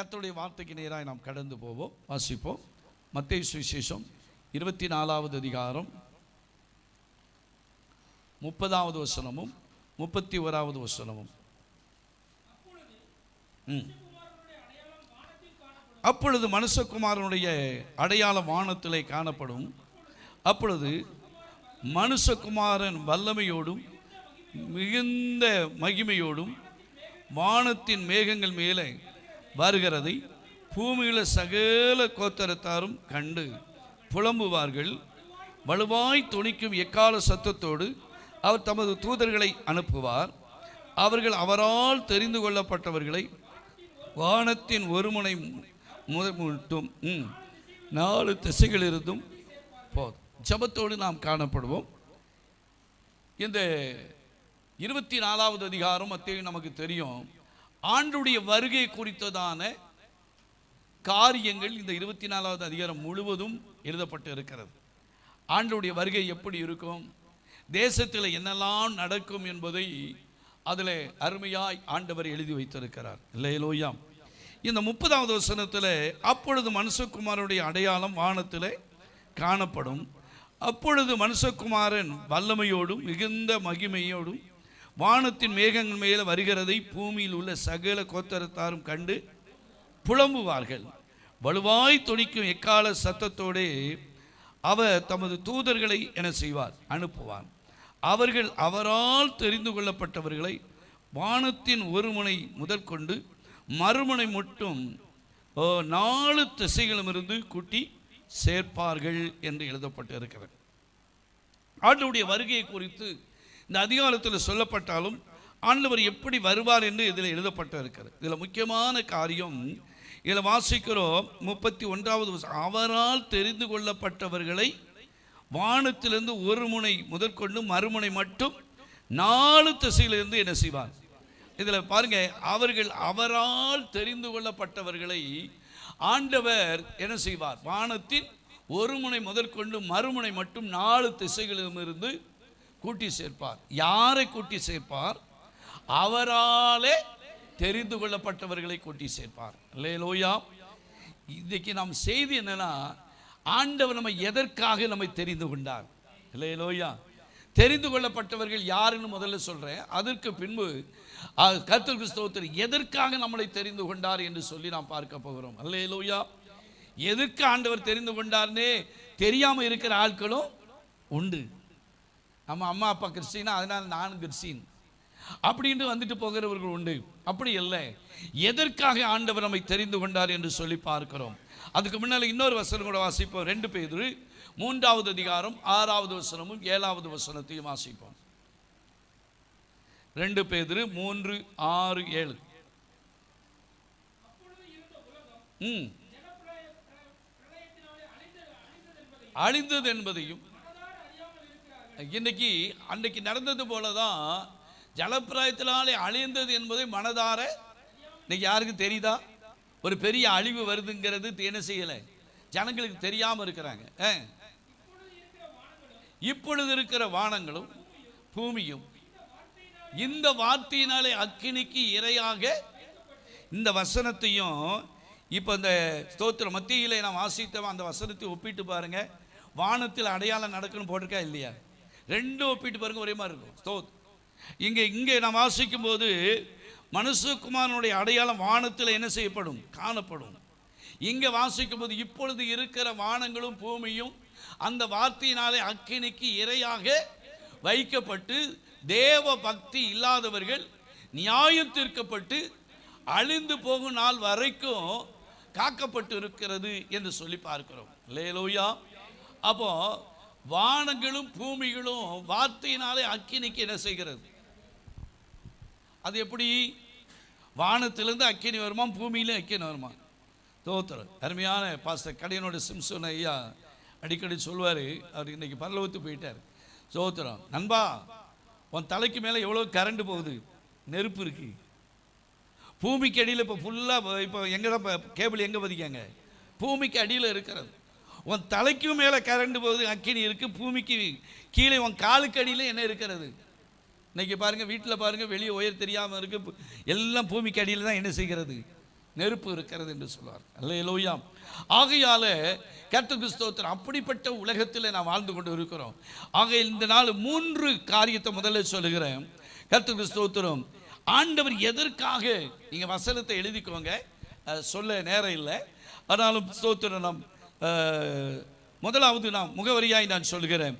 கர்த்தருடைய வார்த்தைக்கு நேராக நாம் கடந்து போவோம். வாசிப்போம். மத்தேயு சுவிசேஷம் 24வது அதிகாரம் 30வது வசனமும் 31வது வசனமும். அப்பொழுது மனுஷகுமாரனுடைய அடையாளம் வானத்திலே காணப்படும். அப்பொழுது மனுஷகுமாரன் வல்லமையோடும் மிகுந்த மகிமையோடும் வானத்தின் மேகங்கள் மேலே வருகிறதை பூமியில சகல கோத்திரத்தாரும் கண்டு புலம்புவார்கள். வலுவாய் துணிக்கும் எக்கால சத்தத்தோடு அவர் தமது தூதர்களை அனுப்புவார். அவர்கள் அவரால் தெரிந்து கொள்ளப்பட்டவர்களை வானத்தின் ஒரு முனை முதட்டும் 4 திசைகளிலிருந்தும் போதும். ஜபத்தோடு நாம் காணப்படுவோம். இந்த 24வது அதிகாரம் மத்தேயு நமக்கு தெரியும். ஆண்டுடைய வருகை குறித்ததான காரியங்கள் இந்த 24வது அதிகாரம் முழுவதும் எழுதப்பட்டு இருக்கிறது. ஆண்டுடைய வருகை எப்படி இருக்கும், தேசத்தில் என்னெல்லாம் நடக்கும் என்பதை அதில் அருமையாய் ஆண்டவர் எழுதி வைத்திருக்கிறார். அல்லேலூயா. இந்த 30வது வசனத்தில் அப்பொழுது மனுஷகுமாரனுடைய அடையாளம் வானத்தில் காணப்படும். அப்பொழுது மனுஷகுமாரன் வல்லமையோடும் மிகுந்த மகிமையோடும் வானத்தின் மேகங்கள் மேலே வருகிறதை பூமியில் உள்ள சகல கோத்திரத்தாரும் கண்டு புலம்புவார்கள். வலுவாய் துணிக்கும் எக்கால சத்தத்தோடே அவர் தமது தூதர்களை என செய்வார், அனுப்புவார். அவர்கள் அவரால் தெரிந்து கொள்ளப்பட்டவர்களை வானத்தின் ஒரு முனை முதற்கொண்டு மறுமுனை மட்டும் 4 திசைகளிலிருந்து கூட்டி சேர்ப்பார்கள் என்று எழுதப்பட்டு இருக்கிறது. ஆண்டவருடைய வருகையை குறித்து இந்த அதிகாரத்தில் சொல்லப்பட்டாலும் ஆண்டவர் எப்படி வருவார் என்று இதில் எழுதப்பட்டு இருக்கிறது. இதில் முக்கியமான காரியம் இதில் வாசிக்கிறோம். 31வது அவரால் தெரிந்து கொள்ளப்பட்டவர்களை வானத்திலிருந்து ஒரு முனை முதற்கொண்டு மறுமுனை மட்டும் 4 திசையிலிருந்து என்ன செய்வார். இதில் பாருங்க, அவர்கள் அவரால் தெரிந்து கொள்ளப்பட்டவர்களை ஆண்டவர் என்ன செய்வார், வானத்தின் ஒரு முனை முதற்கொண்டு மறுமுனை மட்டும் 4 திசைகளிலிருந்து கூட்டி சேர்ப்பார். யாரை கூட்டி சேர்ப்பார்? அவராலே தெரிந்து கொள்ளப்பட்டவர்களை கூட்டி சேர்ப்பார். அல்லேலூயா. இன்னைக்கு நாம் செய்தி என்னன்னா, ஆண்டவர் நம்ம எதற்காக நம்மை தெரிந்து கொண்டார். அல்லேலூயா. தெரிந்து கொள்ளப்பட்டவர்கள் யாருன்னு முதல்ல சொல்றேன். அதற்கு பின்பு கர்த்தருக்கு ஸ்தோத்திரம், எதற்காக நம்மளை தெரிந்து கொண்டார் என்று சொல்லி நாம் பார்க்க போகிறோம். அல்லேலூயா. எதற்கு ஆண்டவர் தெரிந்து கொண்டார்னே தெரியாம இருக்கிற ஆட்களும் உண்டு. நம்ம அம்மா அப்பா கிறிஸ்டினா, அதனால நான் கிறிஸ்டின் அப்படின்ட்டு வந்துட்டு போகிறவர்கள் உண்டு. அப்படி இல்லை, எதற்காக ஆண்டவர் நம்மை தெரிந்து கொண்டார் என்று சொல்லி பார்க்கிறோம். அதுக்கு முன்னால் இன்னொரு வசனம் கூட வாசிப்போம். 2 பேதுரு 3வது அதிகாரம் 6வது வசனமும் 7வது வசனத்தையும் வாசிப்போம். 2 பேதுரு 3, 6, 7. அழிந்தது என்பதையும் இன்னைக்கு அன்றைக்கு நடந்தது போலதான் ஜலப்பிராயத்தினாலே அழிந்தது என்பதை மனதார இன்னைக்கு யாருக்கு தெரியுதா? ஒரு பெரிய அழிவு வருதுங்கிறது என்ன செய்யலை, ஜனங்களுக்கு தெரியாம இருக்கிறாங்க. இப்பொழுது இருக்கிற வானங்களும் பூமியும் இந்த வார்த்தையினாலே அக்கினிக்கு இரையாக, இந்த வசனத்தையும் இப்போ இந்த ஸ்தோத்திர மத்தியிலே நாம் வாசித்தோம். அந்த வசனத்தை ஒப்பிட்டு பாருங்க. வானத்தில் அடையாளம் நடக்கணும் போட்டிருக்கா இல்லையா? 2 ஒப்பிட்டு பாருங்க, ஒரே மாதிரி இருக்கும். இங்கே நாம் வாசிக்கும் போது மனுஷகுமாரனுடைய அடையாளம் வானத்தில் என்ன செய்யப்படும், காணப்படும். இங்கே வாசிக்கும் போது இப்பொழுது இருக்கிற வானங்களும் பூமியும் அந்த வார்த்தையினாலே அக்கினிக்கு இரையாக வைக்கப்பட்டு தேவ பக்தி இல்லாதவர்கள் நியாயம் தீர்க்கப்பட்டு அழிந்து போகும் நாள் வரைக்கும் காக்கப்பட்டு இருக்கிறது என்று சொல்லி பார்க்கிறோம். அல்லேலூயா. அப்போ வானங்களும் பூமிகளும் வார்த்தையினாலே அக்கினிக்கு என்ன செய்கிறது? அது எப்படி? வானத்திலிருந்து அக்கினி வருமா, பூமியிலும் அக்கினி வருமா? தோத்திரம். அருமையான பாஸ்டர் கடையனோட சிம்சன் ஐயா அடிக்கடி சொல்வார். அவர் இன்னைக்கு பரலோகத்துக்கு போயிட்டார். சோத்திரம். நண்பா, உன் தலைக்கு மேலே எவ்வளோ கரண்ட் போகுது, நெருப்பு இருக்கு. பூமிக்கு அடியில் இப்போ ஃபுல்லாக இப்போ எங்கே தான் கேபிள் எங்கே பதிக்காங்க? பூமிக்கு அடியில் இருக்கிறது. உன் தலைக்கும் மேலே கரண்ட் போகுது, அக்கினி இருக்குது. பூமிக்கு கீழே உன் காலுக்கு அடியில் என்ன இருக்கிறது? இன்னைக்கு பாருங்கள், வீட்டில் பாருங்கள், வெளியே உயர் தெரியாமல் இருக்குது. எல்லாம் பூமிக்கு அடியில் தான் என்ன செய்கிறது? நெருப்பு இருக்கிறது என்று சொல்வார். அல்லேலூயா. ஆகையால கர்த்தருக்கு ஸ்தோத்திரம். அப்படிப்பட்ட உலகத்தில் நாம் வாழ்ந்து கொண்டு இருக்கிறோம். ஆக இந்த நாள் 3 காரியத்தை முதல்ல சொல்லுகிறேன். கர்த்தருக்கு ஸ்தோத்திரம். ஆண்டவர் எதற்காக, நீங்க வசனத்தை எழுதிக்கோங்க, சொல்ல நேரம் இல்லை, ஆனாலும் ஸ்தோத்திரம். நாம் முதலாவது நாம் முகவரியாய் நான் சொல்கிறேன்.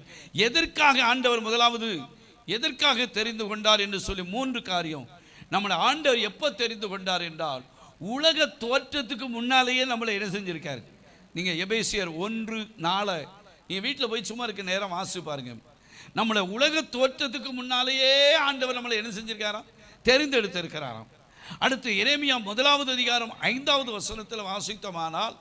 எதற்காக ஆண்டவர் முதலாவது எதற்காக தெரிந்து கொண்டார் என்று சொல்லி 3 காரியம். நம்மளை ஆண்டவர் எப்போ தெரிந்து கொண்டார் என்றால், உலக தோற்றத்துக்கு முன்னாலேயே நம்மளை என்ன செஞ்சிருக்காரு. நீங்கள் எபேசியர் 1:4 நீங்கள் வீட்டில் போய் சும்மா இருக்க நேரம் வாசிச்சு பாருங்க. நம்மளை உலக தோற்றத்துக்கு முன்னாலேயே ஆண்டவர் நம்மளை என்ன செஞ்சிருக்காராம், தெரிந்தெடுத்திருக்கிறாராம். அடுத்து எரேமியா 1வது அதிகாரம் 5வது வசனத்தில் வாசித்தோமானால்,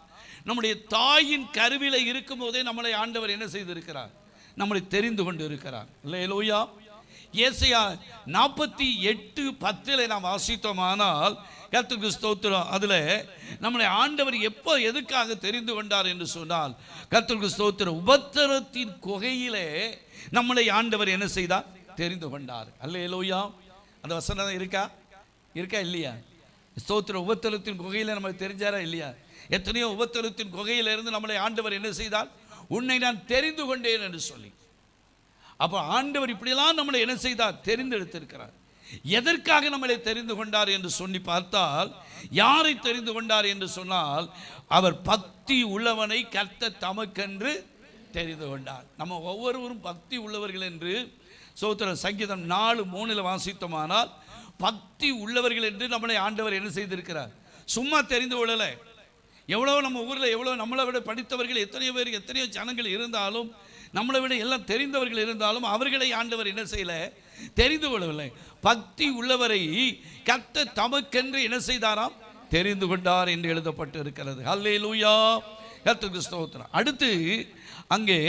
நம்முடைய தாயின் கருவில இருக்கும் போதே நம்மளை ஆண்டவர் என்ன செய்திருக்கிறார், நம்மளை தெரிந்து கொண்டு இருக்கிறார். அல்லேலூயா. ஏசாயா 48:10 நாம் வாசித்தோமானால், கர்த்தருக்கு ஸ்தோத்திரம், அதில் நம்மளை ஆண்டவர் எப்போ எதுக்காக தெரிந்து கொண்டார் என்று சொன்னால், கர்த்தருக்கு ஸ்தோத்திரம், உபத்திரத்தின் குகையிலே நம்மளை ஆண்டவர் என்ன செய்தார், தெரிந்து கொண்டார். அல்லேலூயா. அந்த வசனம் இருக்கா இல்லையா? ஸ்தோத்திரம். உபத்திரத்தின் குகையில் நம்மளை தெரிஞ்சாரா இல்லையா? எத்தனையோ உபத்திரத்தின் குகையிலிருந்து நம்மளை ஆண்டவர் என்ன செய்தார், உன்னை நான் தெரிந்து கொண்டேன் என்று சொல்லி. அப்போ ஆண்டவர் இப்படியெல்லாம் நம்மளை என்ன செய்தார், தெரிந்தெடுத்திருக்கிறார். எதற்காக நம்மளை தெரிந்து கொண்டார் என்று சொல்லி பார்த்தால், யாரை தெரிந்து கொண்டார் என்று சொன்னால், அவர் பக்தி உள்ளவனை கர்த்தர் தமக்கென்று தெரிந்து கொண்டார். நம்ம ஒவ்வொருவரும் பக்தி உள்ளவர்கள் என்று ஸ்தோத்திரம் சங்கீதம் 4:3 வாசித்தோமானால், பக்தி உள்ளவர்கள் என்று நம்மளை ஆண்டவர் என்ன செய்திருக்கிறார், சும்மா தெரிந்து கொள்ளலை. எவ்வளோ நம்ம ஊரில் எவ்வளோ நம்மளை விட படித்தவர்கள் எத்தனையோ பேர், எத்தனையோ ஜனங்கள் இருந்தாலும், நம்மளை விட எல்லாம் தெரிந்தவர்கள் இருந்தாலும், அவர்களை ஆண்டவர் என்ன செய்யலை, தெரிந்து கொள்ளவில்லை. பக்தி உள்ளவரை கர்த்தர் தமக்கென்று என்ன செய்தாராம், தெரிந்து கொண்டார் என்று எழுதப்பட்டு இருக்கிறது. அல்லேலூயா. கர்த்தருக்கு ஸ்தோத்திரம். அடுத்து அங்கே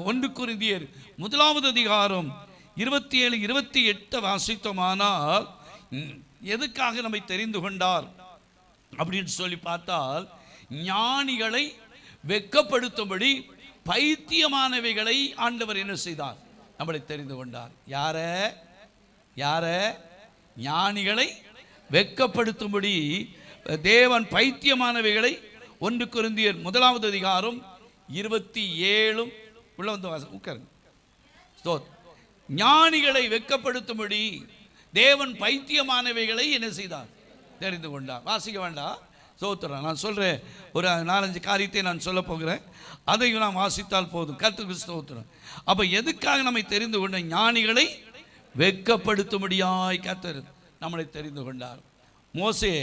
1 கொரிந்தியர் 1வது அதிகாரம் 27-28 வாசித்தோமானால், எதுக்காக நம்மை தெரிந்து கொண்டார் அப்படின்னு சொல்லி பார்த்தால், ஞானிகளை வெட்கப்படுத்தும்படி பைத்தியமானவைகளை ஆண்டவர் என்ன செய்தார், நம்மளை தெரிந்து கொண்டார். யார ஞானிகளை வெட்கப்படுத்தும்படி தேவன் பைத்தியமானவைகளை 1 கொரிந்தியர் 1வது அதிகாரம் 27 உள்ள வந்து உட்காருங்க. ஞானிகளை வெட்கப்படுத்தும்படி தேவன் பைத்தியமானவைகளை என்ன செய்தார், தெரிந்து கொண்டார். வாசிக்க வேண்டாம், ஸ்தோத்திரம். நான் சொல்கிறேன், ஒரு 4-5 காரியத்தை நான் சொல்ல போகிறேன், அதையும் நான் வாசித்தால் போதும். கர்த்தருக்கு ஸ்தோத்திரம். அப்போ எதுக்காக நம்மை தெரிந்து கொண்ட, ஞானிகளை வெட்கப்படுத்தும்படியாய் கர்த்தர் நம்மளை தெரிந்து கொண்டார். மோசே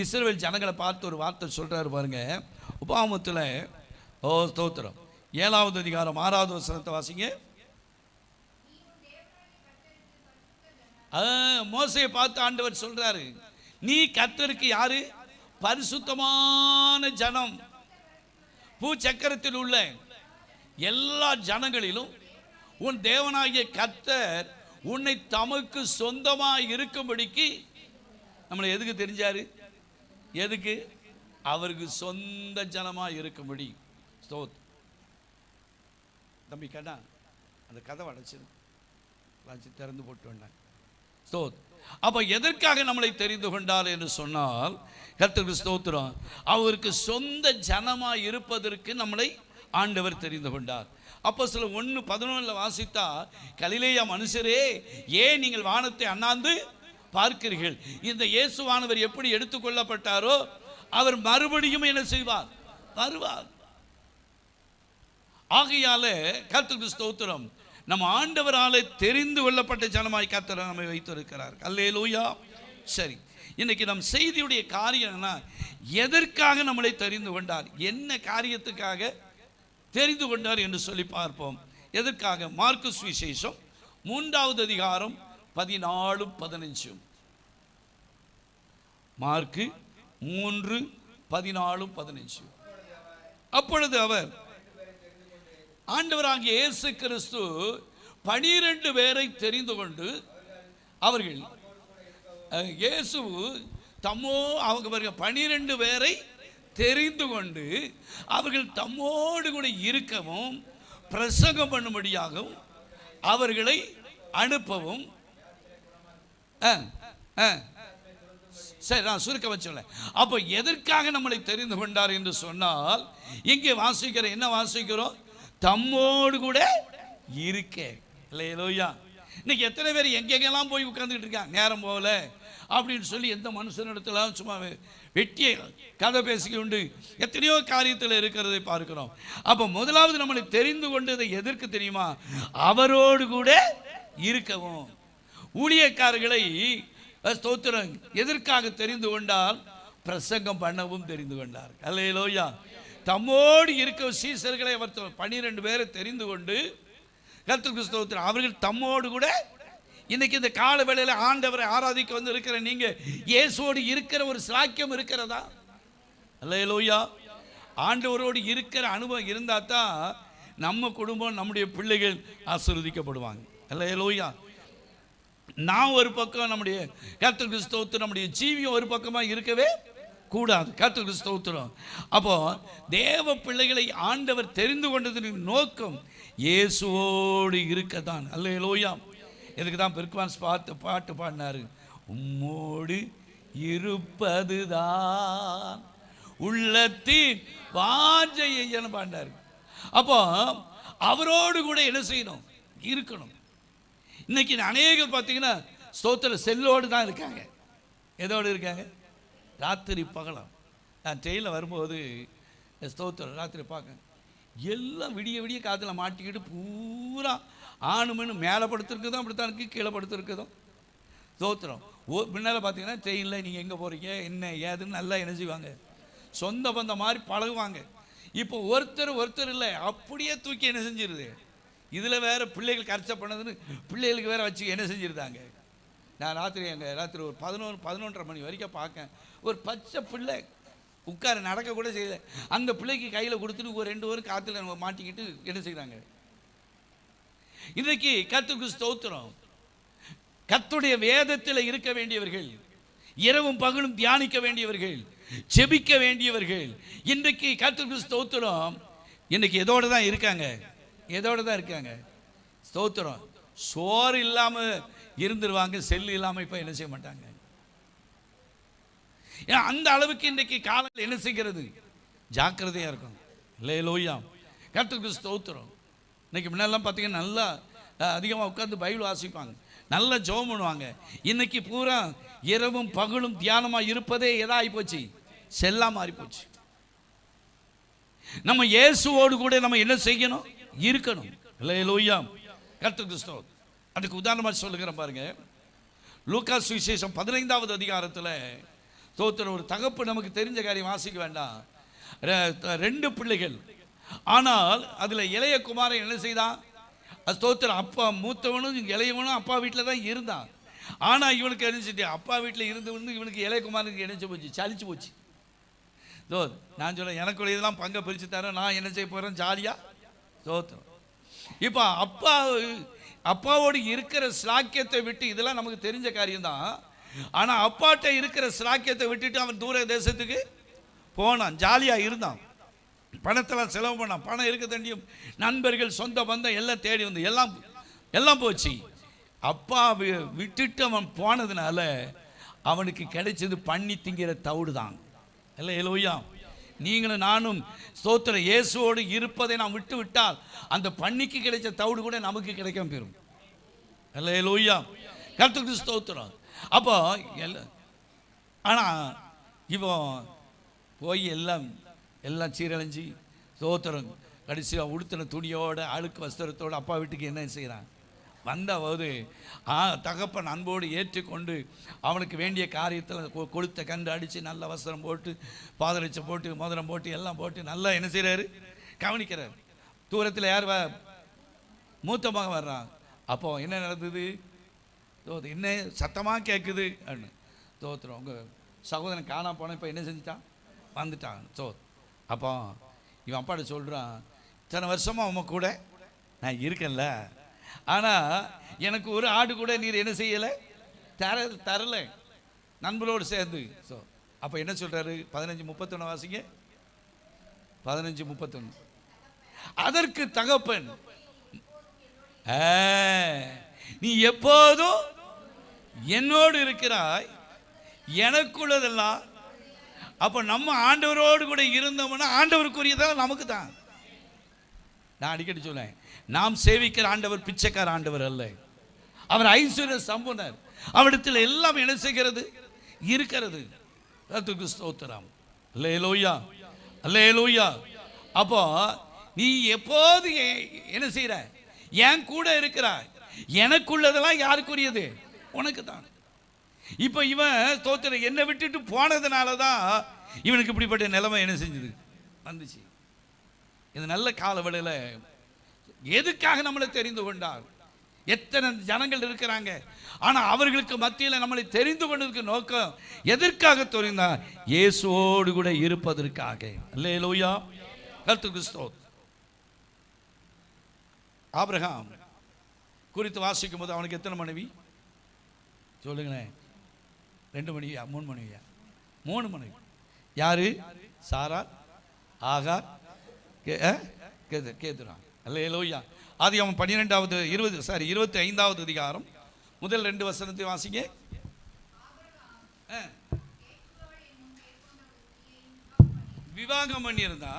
இஸ்ரவேல் ஜனங்களை பார்த்து ஒரு வார்த்தை சொல்கிறாரு பாருங்க. உபாகமத்தில் ஸ்தோத்திரம் 7வது அதிகாரம் 6வது வசனத்தை வாசிங்க. மோசையை பார்த்து ஆண்டவர் சொல்றாரு, நீ கர்த்தருக்கு யாரு, பரிசுத்தமான ஜனம், பூ சக்கரத்தில் உள்ள எல்லா ஜனங்களிலும் உன் தேவனாகிய கர்த்தர் உன்னை தமக்கு சொந்தமாய் இருக்கும்படிக்கு நம்மளை எதுக்கு தெரிஞ்சாரு, எதுக்கு, அவருக்கு சொந்த ஜனமாய் இருக்கும்படி. தம்பி கண்ணா, அந்த கதவை அடைச்சு திறந்து போட்டு வேண்டாம். அப்போ எதற்காக நம்மளை தெரிந்து கொண்டார் என்று சொன்னால், கர்த்தருக்கு ஸ்தோத்திரம், அவருக்கு சொந்த ஜனமாய் இருப்பதற்கு நம்மளை ஆண்டவர் தெரிந்து கொண்டார். அப்போஸ்தலர் 1:11 வாசித்தா, கலிலேயா மனுஷரே, ஏன் நீங்கள் வானத்தை அண்ணாந்து பார்க்கிறீர்கள்? இந்த இயேசுவானவர் எப்படி எடுத்துக்கொள்ளப்பட்டாரோ, அவர் மறுபடியும் என்ன செய்வார், வருவார். ஆகையால கர்த்தருக்கு ஸ்தோத்திரம், நம்ம ஆண்டவராலே தெரிந்து கொள்ளப்பட்ட ஜனமாய் கர்த்தர் நம்மை வைத்திருக்கிறார். அல்லேலூயா. சரி, இன்னைக்கு நம் செய்தியுடைய காரியம் என்ன, எதற்காக நம்மளை தெரிந்து கொண்டார், என்ன காரியத்துக்காக தெரிந்து கொண்டார் என்று சொல்லி பார்ப்போம். எதற்காக? மார்க்கு சுவிசேஷம் 3வது அதிகாரம் 14-15. மார்க்கு 3:14-15. அப்பொழுது அவர், ஆண்டவராகிய இயேசு கிறிஸ்து 12 பேரை தெரிந்து கொண்டு, அவர்கள் இயேசு அவங்க 12 பேரை தெரிந்து கொண்டு அவர்கள் தம்மோடு கூட இருக்கவும் பிரசங்கம் பண்ணும்படியாகவும் அவர்களை அனுப்பவும் சரி, நான் சுருக்க வச்சல. அப்போ எதற்காக நம்மளை தெரிந்து கொண்டார் என்று சொன்னால், இங்கே வாசிக்கிறோம், என்ன வாசிக்கிறோம்? தம்மோடு கூட இருக்க. இல்லையா? இன்னைக்கு எத்தனை பேர் எங்கெங்கெல்லாம் போய் உட்கார்ந்துட்டு இருக்காங்க, நேரம் போகல அப்படின்னு சொல்லி எந்த மனுஷனிடத்துல சும்மா வெட்டிய கதை பேசிக்கொண்டு எத்தனையோ காரியத்தில் இருக்கிறதை பார்க்கிறோம். அப்போ முதலாவது நம்மளை தெரிந்து கொண்டதை எதற்கு தெரியுமா? அவரோடு கூட இருக்கவும். ஊழியக்காரர்களை ஸ்தோத்திரம் எதற்காக தெரிந்து கொண்டால்? பிரசங்கம் பண்ணவும் தெரிந்து கொண்டார். அல்லேலூயா. தம்மோடு இருக்க சீசர்களை அவர் 12 பேரை தெரிந்து கொண்டு கர்த்தருக்கு ஸ்தோத்திரம், அவர்கள் தம்மோடு கூட. இன்னைக்கு இந்த கால வேளையில் ஆண்டவரை ஆராதிக்க வந்து இருக்கிற நீங்க இயேசுவோடு இருக்கிற ஒரு சாக்கியம் இருக்கிறதா? அல்லேலூயா. ஆண்டவரோடு இருக்கிற அனுபவம் இருந்தா தான் நம்ம குடும்பம், நம்முடைய பிள்ளைகள் ஆசீர்வதிக்கப்படுவாங்க. அல்லேலூயா. நான் ஒரு பக்கம், நம்முடைய கர்த்தருக்கு ஸ்தோத்திரம், நம்முடைய ஜீவியம் ஒரு பக்கமாக இருக்கவே கூடாது. கர்த்தருக்கு ஸ்தோத்திரம். அப்போ தேவ பிள்ளைகளை ஆண்டவர் தெரிந்து கொண்டதின் நோக்கம் இயேசுவோடு இருக்கத்தான். அல்லேலூயா. இதுக்கு தான் பெர்க்வான்ஸ் பாட்டு பாடினாரு. உம்மோடு இருப்பதுதான் உள்ளத்தின் வாஞ்சைன்னு பாடினாரு. அப்போ அவரோடு கூட என்ன செய்யணும்? இருக்கணும். இன்னைக்கு அநேகர் பார்த்தீங்கன்னா ஸ்தோத்திர செல்லோடு தான் இருக்காங்க. எதோடு இருக்காங்க? ராத்திரி பகலாம். நான் ட்ரெயினில் வரும்போது ஸ்தோத்திரம் ராத்திரி பார்க்க எல்லாம் விடிய விடிய காதில் மாட்டிக்கிட்டு பூரா ஆணுமனு மேலே படுத்துருக்குதும் அப்படித்தான் இருக்குது, கீழே படுத்துருக்குதும். ஸ்தோத்திரம். முன்னால் பார்த்தீங்கன்னா ட்ரெயினில் நீங்கள் எங்கே போகிறீங்க என்ன ஏதுன்னு நல்லா என்ன செய்வாங்க, சொந்த பந்த மாதிரி பழகுவாங்க. இப்போ ஒருத்தர் இல்லை, அப்படியே தூக்கி என்ன செஞ்சிருது. இதில் வேறு பிள்ளைகள் கரைச்ச பண்ணதுன்னு பிள்ளைகளுக்கு வேறு வச்சு என்ன செஞ்சுருந்தாங்க. நான் ராத்திரி ஒரு 11:30 மணி வரைக்கும் பார்க்கேன். ஒரு பச்சை பிள்ளை உட்கார நடக்க கூட செய்யல. அந்த பிள்ளைக்கு கையில் கொடுத்துட்டு ஒரு 2 பேரும் காற்றுல மாட்டிக்கிட்டு என்ன செய்கிறாங்க. இன்றைக்கு கர்த்தருக்கு ஸ்தோத்திரம், கர்த்தருடைய வேதத்தில் இருக்க வேண்டியவர்கள், இரவும் பகலும் தியானிக்க வேண்டியவர்கள், ஜெபிக்க வேண்டியவர்கள், இன்றைக்கு கர்த்தருக்கு ஸ்தோத்திரம் இன்னைக்கு எதோடு தான் இருக்காங்க? எதோடு தான் இருக்காங்க? ஸ்தோத்திரம். சோறு இல்லாமல் இருந்துருவாங்க, செல்லு இல்லாமல் இப்போ என்ன செய்ய மாட்டாங்க. ஏன்னா அந்த அளவுக்கு இன்றைக்கு காலையில் என்ன செய்கிறது? ஜாக்கிரதையாக இருக்கும். அல்லேலூயா. கர்த்தருக்கு ஸ்தோத்திரம். இன்னைக்கு முன்னெல்லாம் பார்த்தீங்கன்னா நல்லா அதிகமாக உட்காந்து பைபிள் வாசிப்பாங்க, நல்லா ஜெபம் பண்ணுவாங்க. இன்னைக்கு பூரா இரவும் பகலும் தியானமாக இருப்பதே எதாகி போச்சு? செல்லா மாறி போச்சு. நம்ம இயேசுவோடு கூட நம்ம என்ன செய்யணும்? இருக்கணும். அல்லேலூயா. கர்த்தருக்கு ஸ்தோத்திரம். அதுக்கு உதாரணமாக சொல்லுகிறேன் பாருங்க. லூக்கா சுவிசேஷம் 15வது அதிகாரத்தில் ஸ்தோத்திரம், ஒரு தகப்பு நமக்கு தெரிஞ்ச காரியம் வாசிக்க வேண்டாம். 2 பிள்ளைகள். ஆனால் அதில் இளைய குமாரன் என்ன செய்தான்? ஸ்தோத்திரம், அப்பா மூத்தவனும் இளையவனும் அப்பா வீட்டில் தான் இருந்தான். ஆனால் இவனுக்கு என்ன, அப்பா வீட்டில் இருந்து இவனுக்கு இளைய குமாரனுக்கு என்ன போச்சு? சலிச்சு போச்சு. நான் சொல்ல எனக்கு இதெல்லாம் பங்கை பிரித்து தரேன், நான் என்ன செய்ய போகிறேன்? ஜாலியாக ஸ்தோத்திரம். இப்போ அப்பாவோடு இருக்கிற ஸ்லாக்கியத்தை விட்டு, இதெல்லாம் நமக்கு தெரிஞ்ச காரியம்தான். ஆனால் அப்பாட்ட இருக்கிற ஸ்லாக்கியத்தை விட்டுட்டு அவன் தூர தேசத்துக்கு போனான், ஜாலியாக இருந்தான், பணத்தெல்லாம் செலவு பண்ணான். பணம் இருக்க தண்டியும் நண்பர்கள் சொந்த பந்தம் எல்லாம் தேடி வந்து எல்லாம் போச்சு. அப்பா விட்டுட்டு அவன் போனதுனால அவனுக்கு கிடைச்சது பண்ணி திங்கிற தவிடு தான். அல்லேலூயா. நீங்களும் நானும் ஸ்தோத்திரம் இயேசுவோடு இருப்பதை நாம் விட்டு விட்டால் அந்த பண்ணிக்கு கிடைச்ச தவிடு கூட நமக்கு கிடைக்காம போயிடும். அல்லேலூயா. கர்த்தருக்கு ஸ்தோத்திரம். அப்போ ஆனால் இப்போ போய் எல்லாம் சீரழிஞ்சு ஸ்தோத்திரம் கடைசியாக உடுத்தின துணியோட அழுக்கு வஸ்திரத்தோடு அப்பா வீட்டுக்கு என்ன செய்கிறான்? வந்தபோது தகப்பன் அன்போடு ஏற்றுக்கொண்டு அவனுக்கு வேண்டிய காரியத்தில் கொளுத்த கண்டு அடித்து நல்ல வஸ்திரம் போட்டு பாதரட்சை போட்டு மோதிரம் போட்டு எல்லாம் போட்டு நல்லா என்ன செய்கிறாரு? கவனிக்கிறார். தூரத்தில் யார் மூத்த மகன் வர்றான். அப்போ என்ன நடந்தது? என்ன சத்தமாக கேட்குது அப்படின்னு தோத்துறோம். உங்கள் சகோதரன் காணாம போன இப்போ என்ன செஞ்சுட்டான்? வந்துட்டான். அப்போ இவன் அப்பாட்ட சொல்கிறான், இத்தனை வருஷமாக அவன் கூட நான் இருக்கேன்ல, ஆனால் எனக்கு ஒரு ஆடு கூட நீர் என்ன செய்யலை, தரல நண்பரோடு சேர்ந்து. அப்போ என்ன சொல்கிறாரு? 15:31 வாசிங்க. 15:31. அதற்கு தகப்பன், நீ எப்போதும் என்னோடு இருக்கிறாய், எனக்குள்ளதெல்லாம். அப்போ நம்ம ஆண்டவரோடு கூட இருந்தோம்னா ஆண்டவருக்குரியதெல்லாம் நமக்கு தான். நான் அடிக்கடி சொல்லேன், நாம் சேவிக்கிற ஆண்டவர் பிச்சைக்கார ஆண்டவர் அல்ல. அவர் ஐஸ்வர்ய சம்பூர்ணர். அவரிடத்தில் எல்லாம் என்ன செய்கிறது? இருக்கிறது. கர்த்தருக்கு ஸ்தோத்திரம். அல்லேலூயா, அல்லேலூயா. அப்போ நீ எப்போது என்ன செய்யற? என் கூட இருக்கிறாய். எனக்குள்ளதெல்லாம் யாருக்குரியது? உனக்கு தான். இப்போ இவன் ஸ்தோத்திரம் என்னை விட்டுட்டு போனதுனால தான் இவனுக்கு இப்படிப்பட்ட நிலைமை என்ன செஞ்சது வந்துச்சு. இது நல்ல காலவெளியில் எதுக்காக நம்மளை தெரிந்து கொண்டார்? எத்தனை ஜனங்கள் இருக்கிறாங்க, ஆனால் அவர்களுக்கு மத்தியில் நம்மளை தெரிந்து கொண்டதுக்கு நோக்கம் எதற்காக தெரிந்தார்? இயேசுவோடு கூட இருப்பதற்காக. அல்லேலூயா, கர்த்தருக்கு ஸ்தோத்திரம். ஆபிரகாம் குறித்து வாசிக்கும் போது அவனுக்கு எத்தனை மனைவி சொல்லுங்களேன்? 2 மனைவியா 3 மனைவியா? 3 மனைவி. யாரு? சாரா, ஆகார், கேதுரா. அல்லேலூயா. ஆதியாகமம் 25வது அதிகாரம் முதல் 2 வசனத்தை வாசிங்க. விவாகம் பண்ணியிருந்தா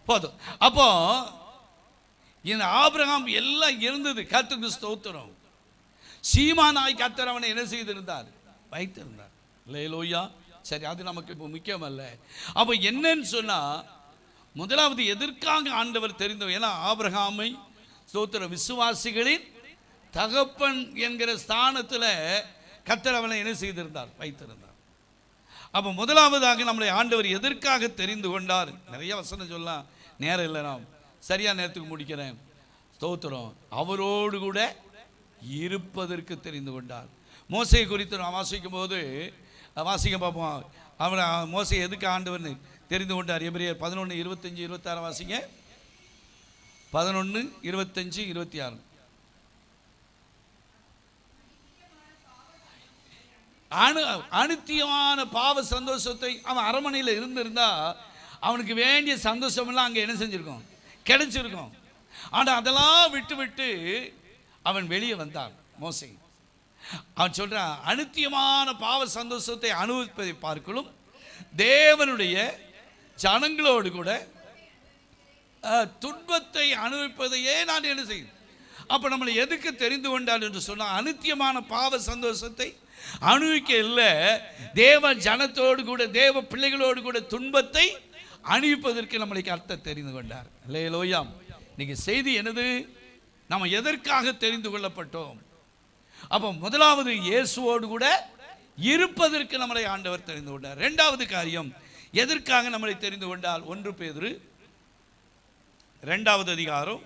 போதும். அப்போ இந்த ஆபிரகாம் எல்லாம் இருந்தது. கர்த்தருக்கு ஸ்தோத்திரம். சீமானாய் கர்த்தர் அவனை என்ன செய்திருந்தார்? வைத்திருந்தார். அல்லேலூயா. சரி, அது நமக்கு இப்போ முக்கியம் அல்ல. அப்போ என்னன்னு சொன்னா, முதலாவது எதற்காக ஆண்டவர் தெரிந்தவர்? ஏன்னா ஆபிரகாமை ஸ்தோத்திர விசுவாசிகளின் தகப்பன் என்கிற ஸ்தானத்தில் கர்த்தர் அவனை என்ன செய்திருந்தார்? வைத்திருந்தார். அப்போ முதலாவதாக நம்மளை ஆண்டவர் எதற்காக தெரிந்து கொண்டார்? நிறைய வசனம் சொல்லலாம், நேரம் இல்லை, நான் சரியான நேரத்துக்கு முடிக்கிறேன். ஸ்தோத்திரம். அவரோடு கூட இருப்பதற்கு தெரிந்து கொண்டார். மோசையை குறித்து நான் வாசிக்கும் போது வாசிக்க பார்ப்போம். அவர் மோசை எதுக்கு ஆண்டவர்னு தெரிந்து கொண்டார்? எபிரேயர் 11:25-26 வாசிங்க. 11:25-26. அனித்தியமான பாவ சந்தோஷத்தை அவன் அரண்மனையில் இருந்திருந்தா அவனுக்கு வேண்டிய சந்தோஷம் எல்லாம் அங்கே என்ன செஞ்சிருக்கும்? கிடைச்சிருக்கும். ஆனால் அதெல்லாம் விட்டு விட்டு அவன் வெளியே வந்தான். மோசே அவன் சொல்றான், அனித்தியமான பாவ சந்தோஷத்தை அனுபவிப்பதை பார்க்கலும் தேவனுடைய ஜனங்களோடு கூட துன்பத்தை அனுபவிப்பதையே நான் என்ன செய்யும். அப்போ நம்மளை எதுக்கு தெரிந்து கொண்டார் என்று சொன்னால், அனித்தியமான பாவ சந்தோஷத்தை அனுபவிக்க இல்லை, தேவ ஜனத்தோடு கூட தேவ பிள்ளைகளோடு கூட துன்பத்தை அனுபவிப்பதற்கு நம்மளை கர்த்தர் தெரிந்து கொண்டார். அல்லேலூயா. இன்னைக்கு செய்தி என்னது? நம்ம எதற்காக தெரிந்து கொள்ளப்பட்டோம்? அப்போ முதலாவது இயேசுவோடு கூட இருப்பதற்கு நம்மளை ஆண்டவர் தெரிந்து கொண்டார். 2வது காரியம் எதற்காக நம்மளை தெரிந்து கொண்டால், 1 பேதுரு 2வது அதிகாரம்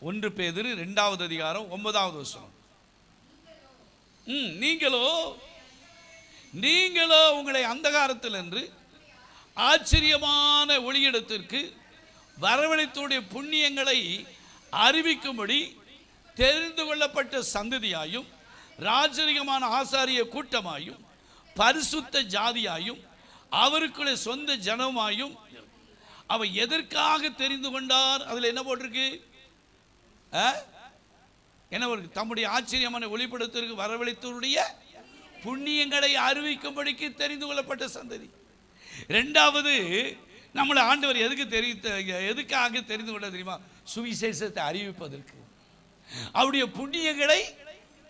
1 பேதுரு 2வது அதிகாரம் 9வது வசனம். நீங்களோ உங்களை அந்தகாரத்தில் என்று ஆச்சரியமான ஒளியிடத்திற்கு வரவழைத்துடைய புண்ணியங்களை அறிவிக்கும்படி தெரிந்து கொள்ளப்பட்ட சந்ததியாயும் ராஜரிகமான ஆசாரிய கூட்டமாயும் பரிசுத்த ஜாதியாயும் அவருக்குள்ளே சொந்த ஜனமாயும் அவர் எதற்காக தெரிந்து கொண்டார்? அதில் என்ன போட்டிருக்கு? என்ன போட்டிருக்கு? தம்முடைய ஆச்சரியமான ஒளிப்படத்திற்கு வரவழைத்தவருடைய புண்ணியங்களை அறிவிக்கும்படிக்கு தெரிந்து கொள்ளப்பட்ட சந்ததி. 2வது நம்மளை ஆண்டவர் எதுக்காக தெரிந்து கொள்ள தெரியுமா? சுவிசேஷத்தை அறிவிப்பதற்கு. அவருடைய புண்ணியங்களை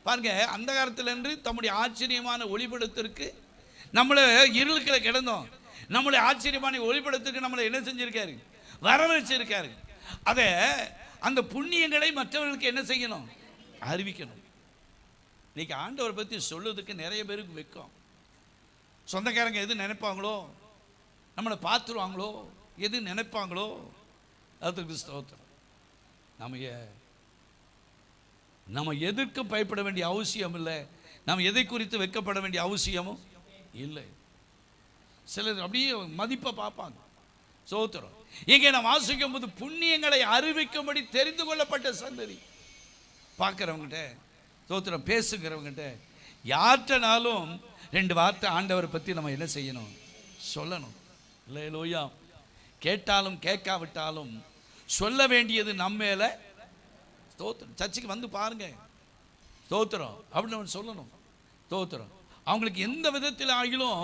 பாருங்க, அந்த காலத்தில் என்று தம்முடைய ஆச்சரியமான ஒளிப்படத்திற்கு நம்மளை இருளுக்களை கிடந்தோம், நம்மளை ஆச்சரியமான ஒளிப்படத்திற்கு நம்மளை என்ன செஞ்சிருக்காரு? வரவழைச்சிருக்காரு. அதை அந்த புண்ணியங்களை மற்றவர்களுக்கு என்ன செய்யணும்? அறிவிக்கணும். இன்னைக்கு ஆண்டவரை பற்றி சொல்லுறதுக்கு நிறைய பேருக்கு வெக்கம். சொந்தக்காரங்க எது நினைப்பாங்களோ, நம்மளை பார்த்துருவாங்களோ, எது நினைப்பாங்களோ, அதுக்கு ஸ்தோத்திரம். நம்ம எதற்கு பயப்பட வேண்டிய அவசியம் இல்லை. நம்ம எதை குறித்து வெட்கப்பட வேண்டிய அவசியமும் இல்லை. சிலர் அப்படியே மதிப்பை பார்ப்பாங்க. ஸ்தோத்திரம். இங்கே நாம் வாசிக்கும் போது புண்ணியங்களை அறிவிக்கும்படி தெரிந்து கொள்ளப்பட்ட சந்ததி. பார்க்குறவங்ககிட்ட ஸ்தோத்திரம், பேசுகிறவங்ககிட்ட யார்கிட்டனாலும் 2 வார்த்தை ஆண்டவரை பற்றி நம்ம என்ன செய்யணும்? சொல்லணும். அல்லேலூயா. கேட்டாலும் கேட்காவிட்டாலும் சொல்ல வேண்டியது நம்ம மேலே. ஸ்தோத்திரம். சர்ச்சுக்கு வந்து பாருங்க, ஸ்தோத்திரம் அப்படின்னு நம்ம சொல்லணும். ஸ்தோத்திரம். அவங்களுக்கு எந்த விதத்தில் ஆகிலும்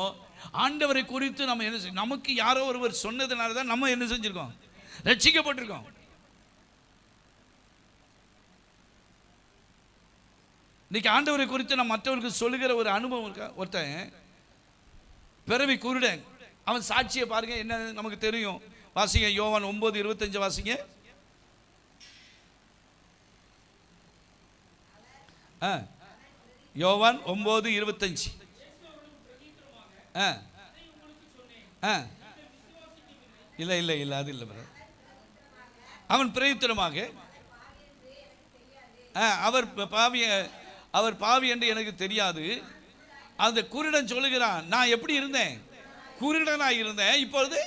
ஆண்டவரை குறித்து நம்ம என்ன செய்ய, நமக்கு யாரோ ஒருவர் சொன்னதுனால தான் நம்ம என்ன செஞ்சிருக்கோம்? ரட்சிக்கப்பட்டிருக்கோம். இன்னைக்கு ஆண்டவரை குறித்து நம்ம மற்றவருக்கு சொல்லுகிற ஒரு அனுபவம் இருக்கா? ஒருத்தன் பிறவி குருடன், அவன் சாட்சியை பாருங்க என்ன நமக்கு தெரியும். வாசிங்க யோவான் 9:25 வாசிங்க. யோவான் 9:25. இல்லை இல்லை இல்லை, அது இல்லை. அவன் பிரயுத்தரமாக அவர் பாவி என்று எனக்கு தெரியாது. அந்த குருடன் சொல்லுகிறான், நான் எப்படி இருந்தேன்? குருடனாக இருந்தேன், இப்பொழுது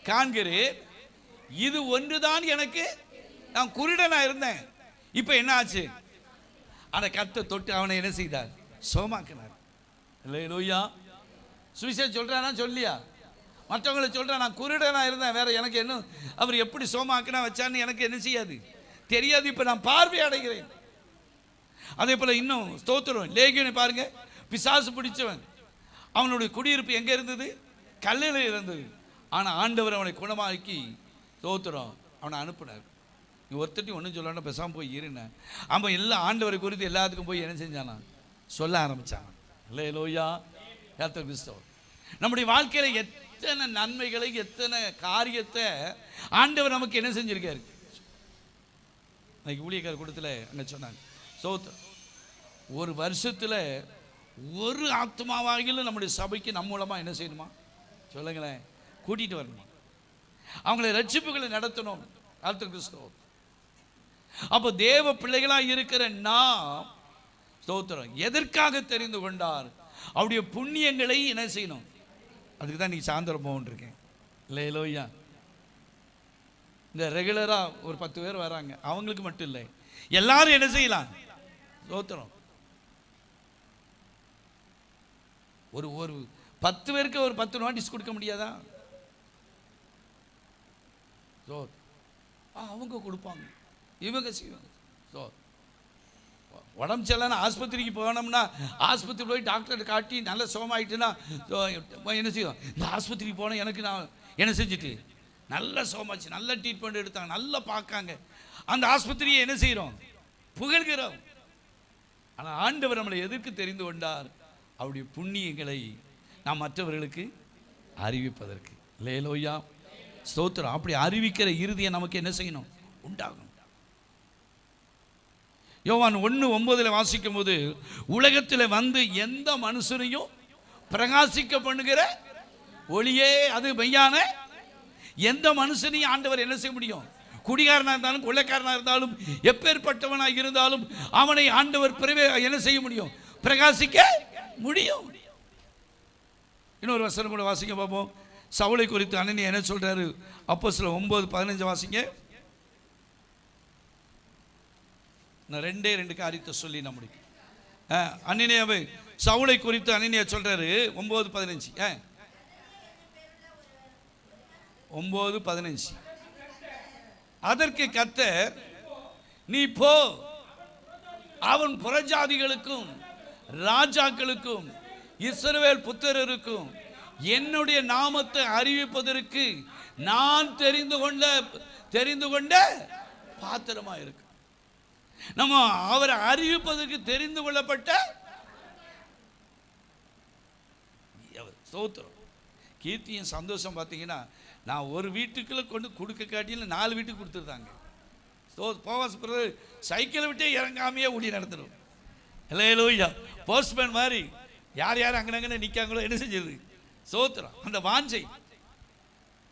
காண்கிறேன். இது ஒன்றுதான் எனக்கு, நான் குருடனாக இருந்தேன், இப்போ என்ன ஆச்சு? அந்த கத்தை தொட்டு அவனை என்ன செய்தார்? சோமாக்கினார். அல்லேலூயா. சுவிசேஷம் சொல்றானா சொல்லியா? மற்றவங்களை சொல்றான், நான் குருடனாக இருந்தேன், வேற எனக்கு என்ன, அவர் எப்படி சோமாக்கினா வச்சான்னு எனக்கு என்ன செய்யாது, தெரியாது. இப்போ நான் பார்வை அடைகிறேன். அதே போல இன்னும் ஸ்தோத்திரம், லேகியனை பாருங்க, பிசாசு பிடிச்சவன், அவனுடைய குடியிருப்பு எங்கே இருந்தது? கல்லில் இருந்தது. ஆனால் ஆண்டவர் அவனை குணமாக்கி ஸ்தோத்திரம் அவனை அனுப்பினார். நீ ஒருத்தட்டி ஒன்றும் சொல்லணும், பேசாமல் போய் இருந்தேன். அவன் எல்லாம் ஆண்டவரை குறித்து எல்லாத்துக்கும் போய் என்ன செஞ்சானா? சொல்ல ஆரம்பித்தான். அல்லேலூயா. கர்த்தர் கிறிஸ்தவர். நம்முடைய வாழ்க்கையில் எத்தனை நன்மைகளை, எத்தனை காரியத்தை ஆண்டவர் நமக்கு என்ன செஞ்சிருக்காரு? இன்னைக்கு ஊழியக்கார கூட்டத்தில் அங்கே சொன்னாங்க, ஸ்தோத்திரம், ஒரு வருஷத்தில் ஒரு ஆத்மாவாகிலும் நம்முடைய சபைக்கு நம்ம மூலமாக என்ன செய்யணுமா? சொல்லுங்களேன், கூட்டிகிட்டு வரணுமா? அவங்களை ரட்சிப்புகளை நடத்தணும். கர்த்தர் கிறிஸ்தவர். அப்போ தேவ பிள்ளைகளாக இருக்கிற நாம் ஸ்தோத்திரம் எதற்காக தெரிந்து கொண்டார்? அவருடைய புண்ணியங்களை என்ன செய்யணும்? அதுக்கு தான் நீ சாயந்தரம் போகணுருக்கேன். இல்லையா? இந்த ரெகுலராக ஒரு 10 பேர் வராங்க, அவங்களுக்கு மட்டும் இல்லை, எல்லாரும் என்ன செய்யலாம்? ஸ்தோத்திரம். ஒரு 10 பேருக்கு ஒரு 10 நோட்டீஸ் கொடுக்க முடியாதா? அவங்க கொடுப்பாங்க, இவங்க செய்வாங்க. உடம்பு சரியில்லைன்னா ஆஸ்பத்திரிக்கு போனோம்னா, ஆஸ்பத்திரி போய் டாக்டர்கிட்ட காட்டி நல்ல சோமாயிட்டுன்னா என்ன செய்வோம்? இந்த ஆஸ்பத்திரிக்கு போனால் எனக்கு நான் என்ன செஞ்சுட்டு நல்ல சோமாச்சு, நல்ல ட்ரீட்மெண்ட் எடுத்தாங்க, நல்லா பார்க்காங்க, அந்த ஆஸ்பத்திரியை என்ன செய்கிறோம்? புகழ்கிறோம். ஆனால் ஆண்டவர் நம்மளை எதற்கு தெரிந்து கொண்டார்? அவருடைய புண்ணியங்களை நாம் மற்றவர்களுக்கு அறிவிப்பதற்கு. அல்லேலூயா. ஸ்தோத்திரம். அப்படி அறிவிக்கிற இறுதியை நமக்கு என்ன செய்யணும்? உண்டாகும். யோவான் 1:9 வாசிக்கும் போது, உலகத்தில் வந்து எந்த மனுஷனையும் பிரகாசிக்க பண்ணுகிற ஒளியே அது மெய்யான எந்த மனுஷனையும் ஆண்டவர் என்ன செய்ய முடியும்? குடிகாரனாக இருந்தாலும், கொள்ளைக்காரனாக இருந்தாலும், எப்பேற்பட்டவனாக இருந்தாலும் அவனை ஆண்டவர் என்ன செய்ய முடியும்? பிரகாசிக்க முடியும். இன்னொரு வசனம் கூட வாசிக்க பார்ப்போம். சவுலை குறித்து அனனியா என்ன சொல்றாரு? அப்போஸ்தலர் 9:15 வாசிங்க. நான் 2 காரியத்தை சொல்லி நம்முடைய அனனியாவை, சவுலை குறித்து அனனியா சொல்றாரு 9:15. 9:15. அதற்கு கர்த்தர், நீ போ, அவன் புறஜாதிகளுக்கும் ராஜாக்களுக்கும் இஸ்ரவேல் புத்திரருக்கும் என்னுடைய நாமத்தை அறிவிப்பதற்கு நான் தெரிந்து கொண்ட பாத்திரமா இருக்கு. நம்ம அவரை அறிவிப்பதற்கு தெரிந்து கொள்ளப்பட்ட ஸ்தோத்திரம். கீர்த்தியின் சந்தோஷம் பார்த்தீங்கன்னா, நான் ஒரு வீட்டுக்குள்ள கொண்டு கொடுக்க காட்டியில் 4 வீட்டுக்கு கொடுத்துருந்தாங்க. போவாஸ் பிரதர் சைக்கிளை விட்டே இறங்காமையே ஊழி நடந்துடும். அல்லேலூயா. போஸ்ட்மேன் மாதிரி யார் யார் அங்கனங்கன்னு நிற்காங்களோ என்ன செஞ்சது? ஸ்தோத்திரம். அந்த வாஞ்சை,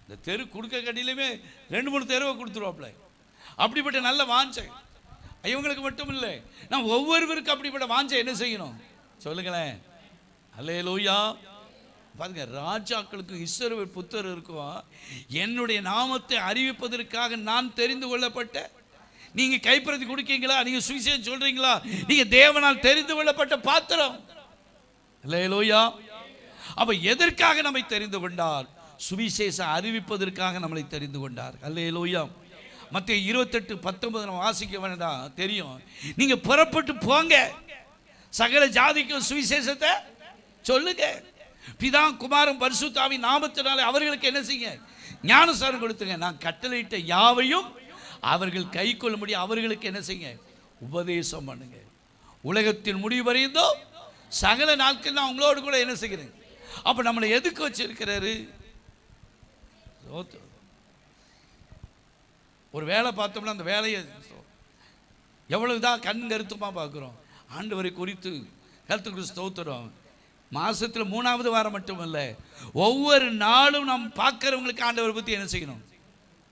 இந்த தெரு கொடுக்க காட்டிலுமே 2-3 தெருவை கொடுத்துருவாப்ல. அப்படிப்பட்ட நல்ல வாஞ்சை இவங்களுக்கு மட்டும் இல்லை, நான் ஒவ்வொருவருக்கும் அப்படிப்பட்ட வாஞ்சை என்ன செய்யணும்? சொல்லுங்களேன். அல்லேலூயா. பாருங்க, ராஜாக்களுக்கும் இஸ்ரவேல் புத்திரருக்கும் என்னுடைய நாமத்தை அறிவிப்பதற்காக நான் தெரிந்து கொள்ளப்பட்ட நீங்க கைப்பிரதி கொடுக்கீங்களா, நீங்க சுவிசேஷம் சொல்றீங்களா, நீங்க தேவனால் தெரிந்து கொள்ளப்பட்ட பாத்திரம். அல்லேலூயா. அப்ப எதற்காக நம்மை தெரிந்து கொண்டார்? சுவிசேஷம் அறிவிப்பதற்காக நம்மளை தெரிந்து கொண்டார். அல்லேலூயா. மத்தேயு 28:19 நம்ம வாசிக்க வேண்டாம், தெரியும். நீங்க புறப்பட்டு போங்க, சகல ஜாதிக்கும் சுவிசேஷத்தை சொல்லுங்க, பிதா குமாரன் பரிசுத்த ஆவியின் நாமத்தினாலே அவர்களுக்கு என்ன செய்யுங்க, ஞானஸ்நானம் கொடுத்துங்க. நான் கட்டளையிட்ட யாவையும் அவர்கள் கை கொள்ள முடியும், அவர்களுக்கு என்ன செய்யுங்க, உபதேசம் பண்ணுங்க. உலகத்தின் முடிவு வரைந்தோ சகல நாட்கள் நான் உங்களோடு கூட என்ன செய்கிறேன். அப்ப நம்மளை எதுக்கு வச்சிருக்கிறாரு? ஒரு வேலை பார்த்தோம்னா அந்த வேலையை எவ்வளவுதான் கண் கருத்துமா பார்க்குறோம். ஆண்டவரை குறித்து கர்த்தருக்கு ஸ்தோத்திரம். மாசத்தில் 3வது வாரம் மட்டுமல்ல, ஒவ்வொரு நாளும் நாம் பார்க்குறவங்களுக்கு ஆண்டவரை பற்றி என்ன செய்யணும்,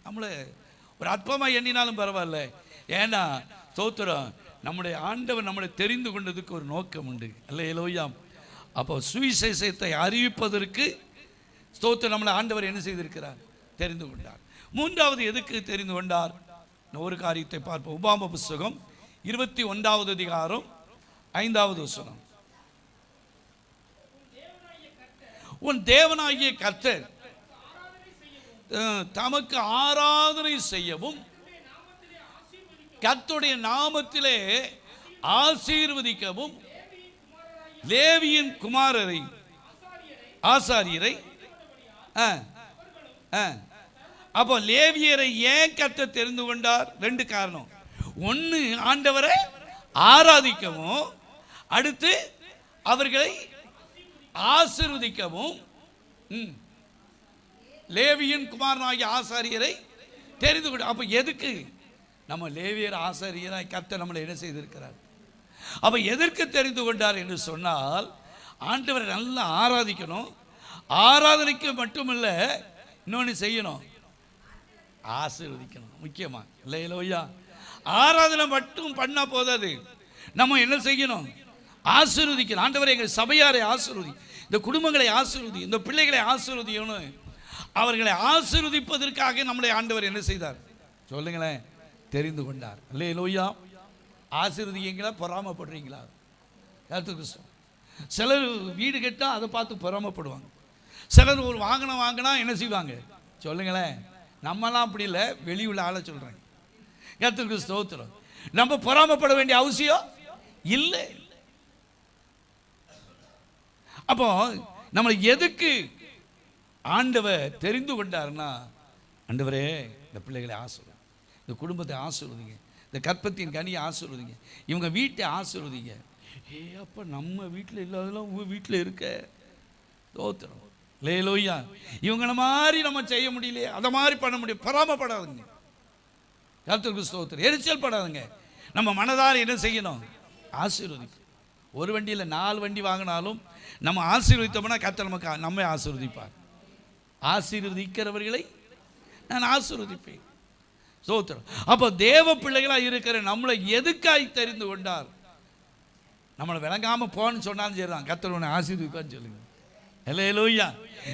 நம்மளை ஒரு அற்பமாக எண்ணினாலும் பரவாயில்ல. ஏன்னா ஸ்தோத்திரம், நம்முடைய ஆண்டவர் நம்மளை தெரிந்து கொண்டதுக்கு ஒரு நோக்கம் உண்டு. அல்லேலூயா. அப்போ சுவிசேஷத்தை அறிவிப்பதற்கு ஸ்தோத்திரம் நம்மளை ஆண்டவர் என்ன செய்திருக்கிறார், தெரிந்து கொண்டார். 3வது எதுக்கு தெரிந்து கொண்டார்? ஒரு காரியத்தை பார்ப்போம். உபாம புஸ்தகம் 21வது அதிகாரம் 5வது வசனம். உன் தேவனாகிய கர்த்தர் தமக்கு ஆராதனை செய்யவும் கர்த்தருடைய நாமத்திலே ஆசீர்வதிக்கவும் லேவியின் குமாரரை ஆசாரியரை. அப்போ லேவியரை ஏன் கர்த்தர் தெரிந்து கொண்டார்? 2 காரணம். ஒன்று, ஆண்டவரை ஆராதிக்கவும், அடுத்து அவர்களை ஆசீர்வதிக்கவும். லேவியின் குமாரனாகிய ஆசாரியரை தெரிந்து கொண்டார். அப்போ எதுக்கு? நம்ம லேவியர் ஆசாரியராய் கர்த்தர் நம்மளை என்ன செய்திருக்கிறார். அப்ப எதற்கு தெரிந்து கொண்டார் என்று சொன்னால், ஆண்டவரை நல்லா ஆராதிக்கணும். ஆராதனைக்கு மட்டுமல்ல, இன்னொன்று செய்யணும், ஆசீர்வதிக்கணும். முக்கியமா இல்லையா? ஆராதனை மட்டும் பண்ணா போதாது, நம்ம என்ன செய்யணும், ஆசீர்வதிக்கணும். ஆண்டவரை எங்கள் சபையாரை ஆசீர்வதி, இந்த குடும்பங்களை ஆசீர்வதி, இந்த பிள்ளைகளை ஆசீர்வதிக்கணும். அவர்களை ஆசீர்வதிப்பதற்காக நம்முடைய ஆண்டவர் என்ன செய்தார் சொல்லுங்களேன், தெரிந்து கொண்டார். அல்லேலூயா. ஆசீர்வதிங்களா, பொறாமப்படுறீங்களா? சிலர் வீடு கட்டா அதை பார்த்து பொறாமப்படுவாங்க. சிலர் ஒரு வாகனம் வாங்கினா என்ன செய்வாங்க சொல்லுங்களேன். நம்மலாம் அப்படி இல்லை, வெளியுள்ள ஆளை சொல்றாங்க. கர்த்தருக்கு ஸ்தோத்திரம். நம்ம பொறாமப்பட வேண்டிய அவசியம் இல்லை. அப்போ நம்ம எதுக்கு ஆண்டவர் தெரிந்து கொண்டார்னா, ஆண்டவரே இந்த பிள்ளைகளை ஆசீர்வதிங்க, இந்த குடும்பத்தை ஆசீர்வதிங்க, இந்த கற்பத்தின் கனியை ஆசீர்வதிங்க, இவங்க வீட்டை ஆசீர்வதிங்க. அப்போ நம்ம வீட்டில் இல்லாதெல்லாம் உங்கள் வீட்டில் இருக்க ஸ்தோத்திரம். அல்லேலூயா. இவங்கள மாதிரி நம்ம செய்ய முடியலையே, அதை மாதிரி பண்ண முடியும். பொறாமப்படாதுங்க. கர்த்தருக்கு ஸ்தோத்திரம். எரிச்சல் படாதுங்க. நம்ம மனதார என்ன செய்யணும், ஆசீர்வதிக்க. ஒரு வண்டியில் 4 வண்டி வாங்கினாலும் நம்ம ஆசீர்வதித்தோம்னா கர்த்தர் நமக்கு நம்மை ஆசீர்வதிப்பார். ஆசீர்வதிக்கிறவர்களை நான் ஆசீர்வதிப்பேன். ஸ்தோத்திரம். அப்போ தேவ பிள்ளைகளாக இருக்கிற நம்மளை எதுக்காய் தெரிந்து கொண்டார்? நம்மளை விளங்காமல் போன்னு சொன்னாலும் சரிதான், கர்த்தர் உன்னை ஆசீர்வதிப்பான்னு சொல்லுங்க. அல்லேலூயா.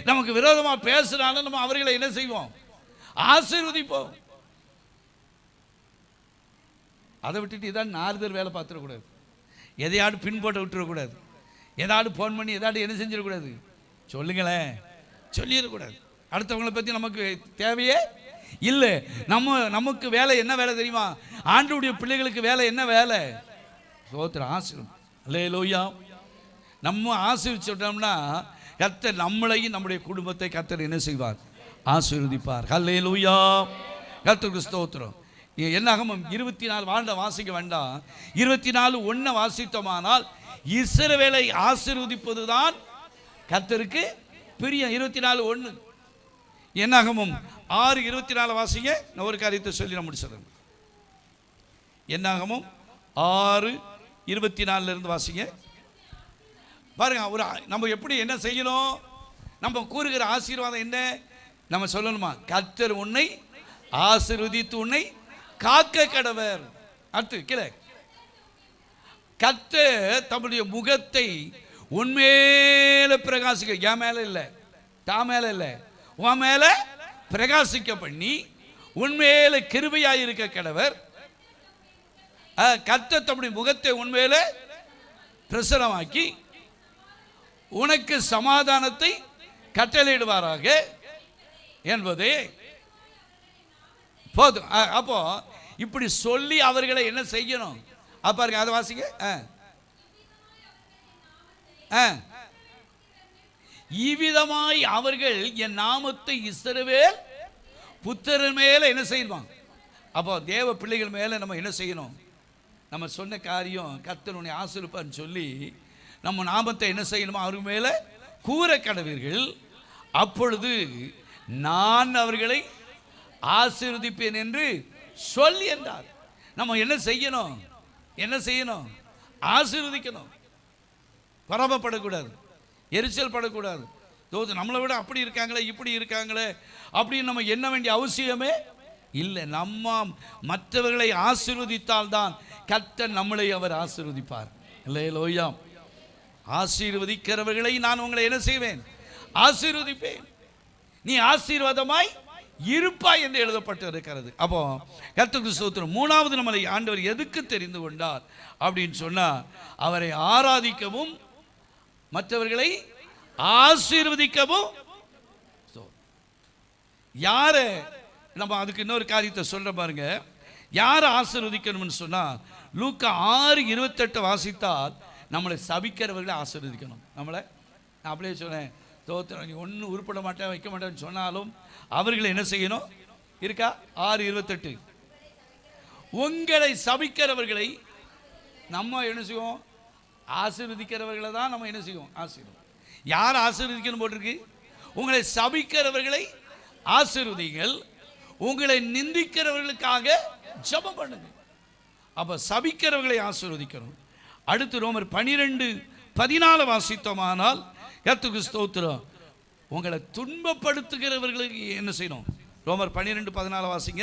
நமக்கு விரோதமாக பேசுனாலும் நம்ம அவர்களை என்ன செய்வோம், ஆசீர்வதிப்போம். அதை விட்டுட்டு இதான் 4 பேர் வேலை பார்த்துடக்கூடாது, எதையாடு பின்போட்ட விட்டுறக்கூடாது, ஏதாவது ஃபோன் பண்ணி ஏதாவது என்ன செஞ்சிடக்கூடாது சொல்லுங்களேன், சொல்லிடக்கூடாது. அடுத்தவங்களை பற்றி நமக்கு தேவையே இல்லை. நமக்கு வேலை என்ன வேலை தெரியுமா? ஆண்டவருடைய பிள்ளைகளுக்கு வேலை என்ன வேலை? ஸ்தோத்திரம், ஆசீர்வாதம். அல்லேலூயா. நம்ம ஆசீர்வதிச்சோம்னா கர்த்தர் நம்மளையும் நம்முடைய குடும்பத்தை கர்த்தர் என்ன செய்வார், ஆசீர்வதிப்பார். அல்லேலூயா. கர்த்தருக்கு ஸ்தோத்திரம். என்னாகமம் 24 வாழ்ந்த வாசிக்க வேண்டாம், 24:1 வாசித்தோமானால் இஸ்ரவேலை ஆசீர்வதிப்பதுதான் கர்த்தருக்கு பிரியம். 24:1 என்னாகமம் 6:24 வாசிங்க. நான் ஒரு காரியத்தை சொல்லி நான் முடிச்சிடுறேன். என்னாகமம் 6:24 இருந்து வாசிங்க. பாருங்க, ஒரு நம்ம எப்படி என்ன செய்யணும், நம்ம கூறுகிற ஆசீர்வாதம் என்ன நம்ம சொல்லணுமா? கர்த்தர் உன்னை ஆசீர்வதித்து உன்னை காக்க கடவர். அடுத்து கீழே, கர்த்தர் தம்முடைய முகத்தை உன்மேல பிரகாசிக்க, என் மேல இல்லை, தா மேல இல்லை, உன் மேல பிரகாசிக்க பண்ணி உன்மேல கிருபையாய் இருக்க கடவர். கர்த்தர் தம்முடைய முகத்தை உண்மையிலே பிரசனமாக்கி உனக்கு சமாதானத்தை கட்டளையிடுவாராக என்பதே போதும். அப்போ இப்படி சொல்லி அவர்களை என்ன செய்யணும்? பாருங்க, அதை வாசிங்க. இவ்விதமாய் அவர்கள் என் நாமத்தை இஸ்ரவேல் புத்திரன் மேல என்ன செய்வாங்க? அப்போ தேவ பிள்ளைகள் மேல நம்ம என்ன செய்யணும்? நம்ம சொன்ன காரியம் கர்த்தர் உன்னை ஆசீர்வதிப்பார்னு சொல்லி நம்ம நாமத்தை என்ன செய்யணுமோ அவர் மேல கூற கடவீர்கள். அப்பொழுது நான் அவர்களை ஆசீர்வதிப்பேன் என்று சொல்லி என்றார். நம்ம என்ன செய்யணும்? என்ன செய்யணும்? ஆசீர்வதிக்கணும். பரமப்படக்கூடாது, எரிச்சல் படக்கூடாது. நம்மளை விட அப்படி இருக்காங்களே இப்படி இருக்காங்களே அப்படின்னு நம்ம எண்ண வேண்டிய அவசியமே இல்லை. நம்ம மற்றவர்களை ஆசீர்வதித்தால்தான் கர்த்தர் நம்மளை அவர் ஆசீர்வதிப்பார். அல்லேலூயா. ஆசீர்வதிக்கிறவர்களை நான் உங்களை என்ன செய்வேன்? ஆசீர்வதிப்பேன். நீ ஆசீர்வாதமாய் இருப்பாய் என்று எழுதப்பட்டு இருக்கிறது. அப்போ கர்த்தருக்கு ஸ்தோத்திரம். மூணாவது நம்மளை ஆண்டவர் எதுக்கு தெரிந்து கொண்டார் அப்படின்னு சொன்னா, அவரை ஆராதிக்கவும் மற்றவர்களை ஆசீர்வதிக்கவும். யார நம்ம அதுக்கு இன்னொரு காரியத்தை சொல்ற பாருங்க. யாரை ஆசீர்வதிக்கணும்னு சொன்னா, லூக்கா 6:28 வாசித்தால் நம்மளை சபிக்கிறவர்களை ஆசீர்வதிக்கணும். நம்மளை நான் அப்படியே சொன்னேன், தோத்திரம் நீ ஒன்றும் உருப்பட மாட்டேன் வைக்க மாட்டேன்னு சொன்னாலும் அவர்களை என்ன செய்யணும்? இருக்கா 6:28. உங்களை சபிக்கிறவர்களை நம்ம என்ன செய்வோம்? ஆசீர்வதிக்கிறவர்களை தான் நம்ம என்ன செய்வோம்? ஆசீர்வம். யார் ஆசீர்வதிக்கணும் போட்டிருக்கு? உங்களை சபிக்கிறவர்களை ஆசீர்வதிங்கள், உங்களை நிந்திக்கிறவர்களுக்காக ஜெபம் பண்ணுங்க. அப்ப சபிக்கிறவர்களை ஆசீர்வதிக்கணும். அடுத்து ரோமர் 12:14 வாசித்தோமானால், கர்த்தருக்கு ஸ்தோத்திரம், உங்களை துன்பப்படுத்துகிறவர்களுக்கு என்ன செய்யணும்? ரோமர் 12:14 வாசிங்க.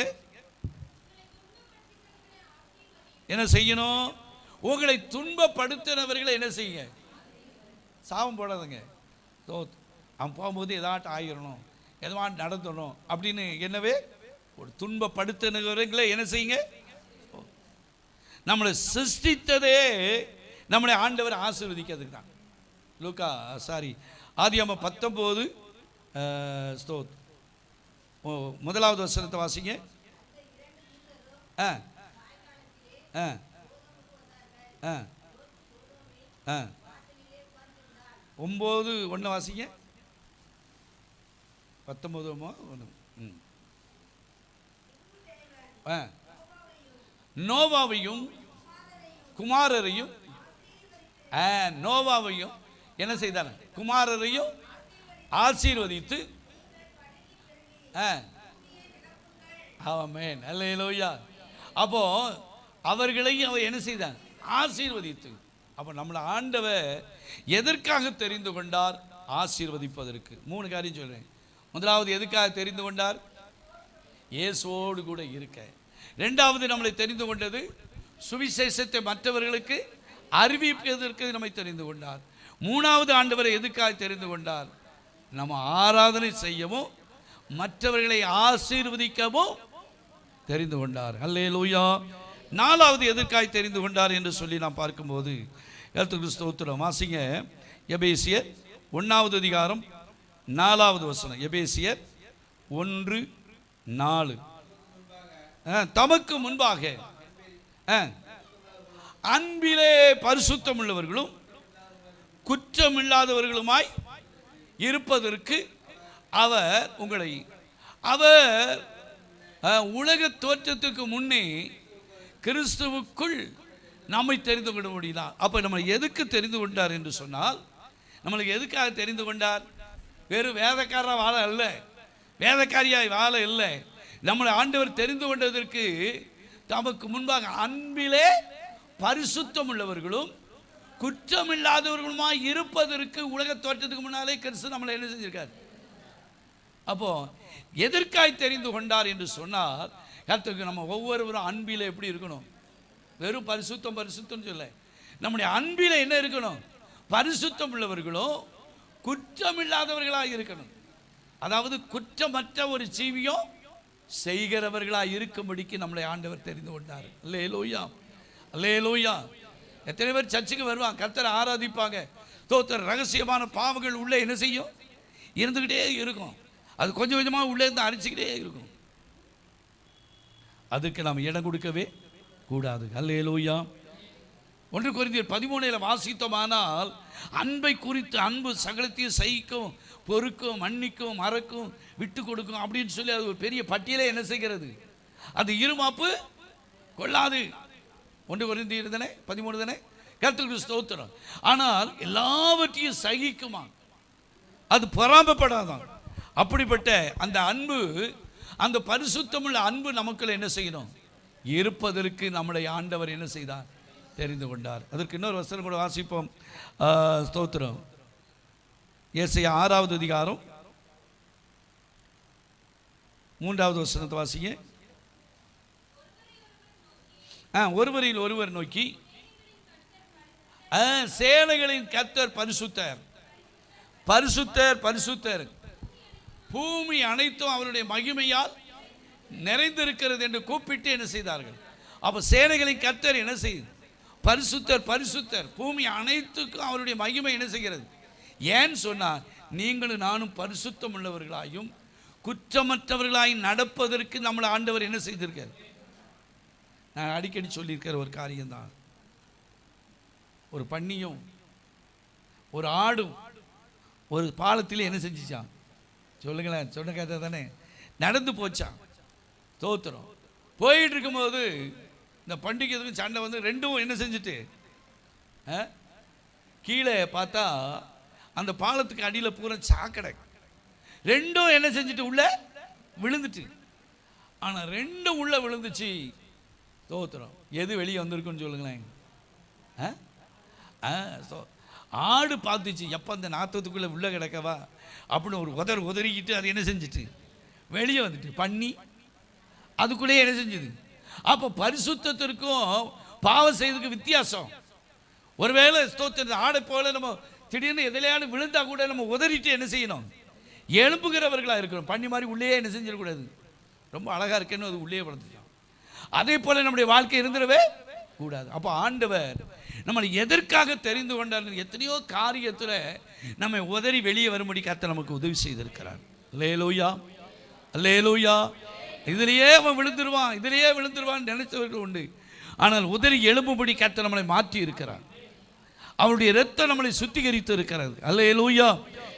என்ன செய்யணும்? உங்களை துன்பப்படுத்தினவர்களை என்ன செய்யுங்க? சாபம் போடாதுங்க. அவன் போகும்போது எதாட்டும் ஆகிடணும், எதுவா நடத்தணும் அப்படின்னு என்னவே ஒரு துன்பப்படுத்தினவர்களை என்ன செய்யுங்க? நம்மளை சிருஷ்டித்ததே நம்மளை ஆண்டவர் ஆசீர்வதிக்கிறதுக்கு தான். லூக்கா ஆதியாகமம் 19 முதலாவது வசனத்தை வாசிங்க. 9:1 வாசிங்க. 19 நோவாவையும் குமாரரையும் நோவாவையும் என்ன செய்தாங்க? குமாரரையும் ஆசீர்வதித்து ஆமென் அல்லேலூயா. அப்போ அவர்களையும் அவர் என்ன செய்தார்? ஆசீர்வதித்து. அப்போ நம்மளை ஆண்டவர் எதற்காக தெரிந்து கொண்டார்? ஆசீர்வதிப்பதற்கு. 3 காரியம் சொல்றேன். முதலாவது எதுக்காக தெரிந்து கொண்டார்? இயேசுவோடு கூட இருக்க. இரண்டாவது நம்மளை தெரிந்து கொண்டது சுவிசேஷத்தை மற்றவர்களுக்கு அறிவிப்பதற்கு நம்மை தெரிந்து கொண்டார். மூணாவது ஆண்டவரை எதுக்காக தெரிந்து கொண்டார்? நம்ம ஆராதனை செய்யவும் மற்றவர்களை ஆசீர்வதிக்கவும் தெரிந்து கொண்டார். அல்லேலூயா. நாலாவது எதற்காக தெரிந்து கொண்டார் என்று சொல்லி நாம் பார்க்கும்போது, கர்த்தருக்கு ஸ்தோத்திரம். வாசிங்க எபேசியர் 1வது அதிகாரம் 4வது வசனம். எபேசியர் 1:4. தமக்கு முன்பாக அன்பிலே பரிசுத்தம் உள்ளவர்களும் குற்றமில்லாதவர்களுமாய் இருப்பதற்கு அவர் உங்களை உலக தோற்றத்துக்கு முன்னே கிறிஸ்துவுக்குள் நம்மை தெரிந்து கொள்ள முடியலாம். அப்போ நம்ம எதுக்கு தெரிந்து கொண்டார் என்று சொன்னால், நம்மளுக்கு எதுக்காக தெரிந்து கொண்டார்? வெறும் வேதக்காரா வாழ அல்ல, வேதக்காரியாய் வாழ இல்லை. நம்மளை ஆண்டவர் தெரிந்து கொண்டதற்கு தமக்கு முன்பாக அன்பிலே பரிசுத்தம் உள்ளவர்களும் குற்றமில்லாதவர்களுமாய் இருப்பதற்கு உலக தோற்றத்துக்கு முன்னாலே கிறிஸ்து நம்மளை என்ன செஞ்சிருக்கார்? அப்போ எதற்காய் தெரிந்து கொண்டார் என்று சொன்னால், கர்த்தருக்கு நம்ம ஒவ்வொருவரும் அன்பில் எப்படி இருக்கணும்? வெறும் பரிசுத்தம் பரிசுத்தம் சொல்ல, நம்முடைய அன்பில் என்ன இருக்கணும்? பரிசுத்தம் உள்ளவர்களும் குற்றமில்லாதவர்களாக இருக்கணும். அதாவது குற்றமற்ற ஒரு ஜீவியம் செய்கிறவர்களாக இருக்கும்படிக்கு நம்மளை ஆண்டவர் தெரிந்து கொண்டார். அல்லேலூயா. அல்லேலூயா. எத்தனை பேர் சர்ச்சுக்கு வருவாங்க, கர்த்தரை ஆராதிப்பாங்க, ஸ்தோத்திரம். ரகசியமான பாவங்கள் உள்ளே என்ன செய்யும்? இருந்துக்கிட்டே இருக்கும். அது கொஞ்சம் கொஞ்சமாக உள்ளே இருந்து அரிச்சுக்கிட்டே இருக்கும். அதுக்கு நாம் இடம் கொடுக்கவே கூடாது. அல்லேலூயா. 1 கொரிந்தியர் 13 வாசித்தோமானால், அன்பை குறித்து, அன்பு சகலத்தையும் சகிக்கும், பொறுக்கும், மன்னிக்கும், மறக்கும், விட்டு கொடுக்கும் அப்படின்னு சொல்லி அது ஒரு பெரிய பட்டியலே என்ன செய்கிறது? அது இருமாப்பு கொள்ளாது. 1 கொரிந்தியர் 13 கர்த்தருக்கு ஸ்தோத்திரம். ஆனால் எல்லாவற்றையும் சகிக்குமா, அது பொறாமைப்படாதான். அப்படிப்பட்ட அந்த அன்பு, அந்த பரிசுத்தமுள்ள அன்பு நமக்குள்ள என்ன செய்யணும்? இருப்பதற்கு நம்முடைய ஆண்டவர் என்ன செய்தார்? தெரிந்து கொண்டார். அதற்கு இன்னொரு வசனம் கூட வாசிப்போம். ஸ்தோத்திரம். ஏசாயா 6வது அதிகாரம் 3வது வசனத்தை வாசிங்க. ஒருவரில் ஒருவர் நோக்கி, சேனைகளின் கர்த்தர் பரிசுத்தர், பரிசுத்தர், பரிசுத்தர், பூமி அனைத்தும் அவருடைய மகிமையால் நிறைந்திருக்கிறது என்று கூப்பிட்டு என்ன செய்தார்கள்? அப்ப சேனைகளின் கர்த்தர் என்ன செய்யுது? பரிசுத்தர், பரிசுத்தர், பூமி அனைத்துக்கும் அவருடைய மகிமை என்ன செய்கிறது? ஏன் சொன்னார்? நீங்களும் நானும் பரிசுத்தம் உள்ளவர்களாயும் குற்றமற்றவர்களாயும் நடப்பதற்கு நம்மளை ஆண்டவர் என்ன செய்திருக்கார்? நான் அடிக்கடி சொல்லியிருக்கிற ஒரு காரியம்தான். ஒரு பன்னியும் ஒரு ஆடும் ஒரு பாலத்தில் என்ன செஞ்சிச்சான்? சொல்லுங்களேன், சொன்ன கதை தானே. நடந்து போச்சான். ஸ்தோத்திரம். போயிட்டு இருக்கும்போது இந்த பண்டிகைக்கும் சண்டை வந்து ரெண்டும் என்ன செஞ்சுட்டு, கீழே பார்த்தா அந்த பாலத்துக்கு அடியில் பூரா சாக்கடை. ரெண்டும் என்ன செஞ்சுட்டு உள்ள விழுந்துட்டு. ஆனால் ரெண்டும் உள்ள விழுந்துச்சு. ஸ்தோத்திரம். எது வெளியே வந்திருக்குன்னு சொல்லுங்களேன். ஆடு பார்த்துச்சு, எப்போ அந்த நாத்தத்துக்குள்ளே உள்ளே கிடக்கவா அப்படின்னு ஒரு உதறிக்கிட்டு அது என்ன செஞ்சிட்டு வெளியே வந்துட்டு. பண்ணி அதுக்குள்ளேயே என்ன செஞ்சுது? அப்போ பரிசுத்தத்திற்கும் பாவம் செய்வதற்கு வித்தியாசம். ஒருவேளை ஸ்தோத்திரம் ஆடை போல நம்ம திடீர்னு எதிலையாடு விழுந்தா கூட நம்ம உதறிட்டு என்ன செய்யணும்? எழுப்புகிறவர்களாக இருக்கிறோம். பண்ணி மாதிரி உள்ளே என்ன செஞ்சிடக்கூடாது. ரொம்ப அழகாக இருக்கேன்னு அது உள்ளே வளர்ந்துச்சோம். அதே போல நம்முடைய வாழ்க்கை இருந்துடவே கூடாது. அப்போ ஆண்டவர் நம்மளை எதற்காக தெரிந்து கொண்டார்? எத்தனையோ காரியத்தில் நம்ம உதறி வெளியே வரும்படி கர்த்தர் நமக்கு உதவி செய்திருக்கிறார். அல்லேலூயா, அல்லேலூயா. இதிலேயே அவன் விழுந்துருவான், இதிலேயே விழுந்துருவான் நினைத்தவர்கள் உண்டு. ஆனால் உதறி எழும்பும்படி கர்த்தர் நம்மளை மாற்றி இருக்கிறார். அவருடைய இரத்தம் நம்மளை சுத்திகரித்து இருக்கிறது. அல்லேலூயா.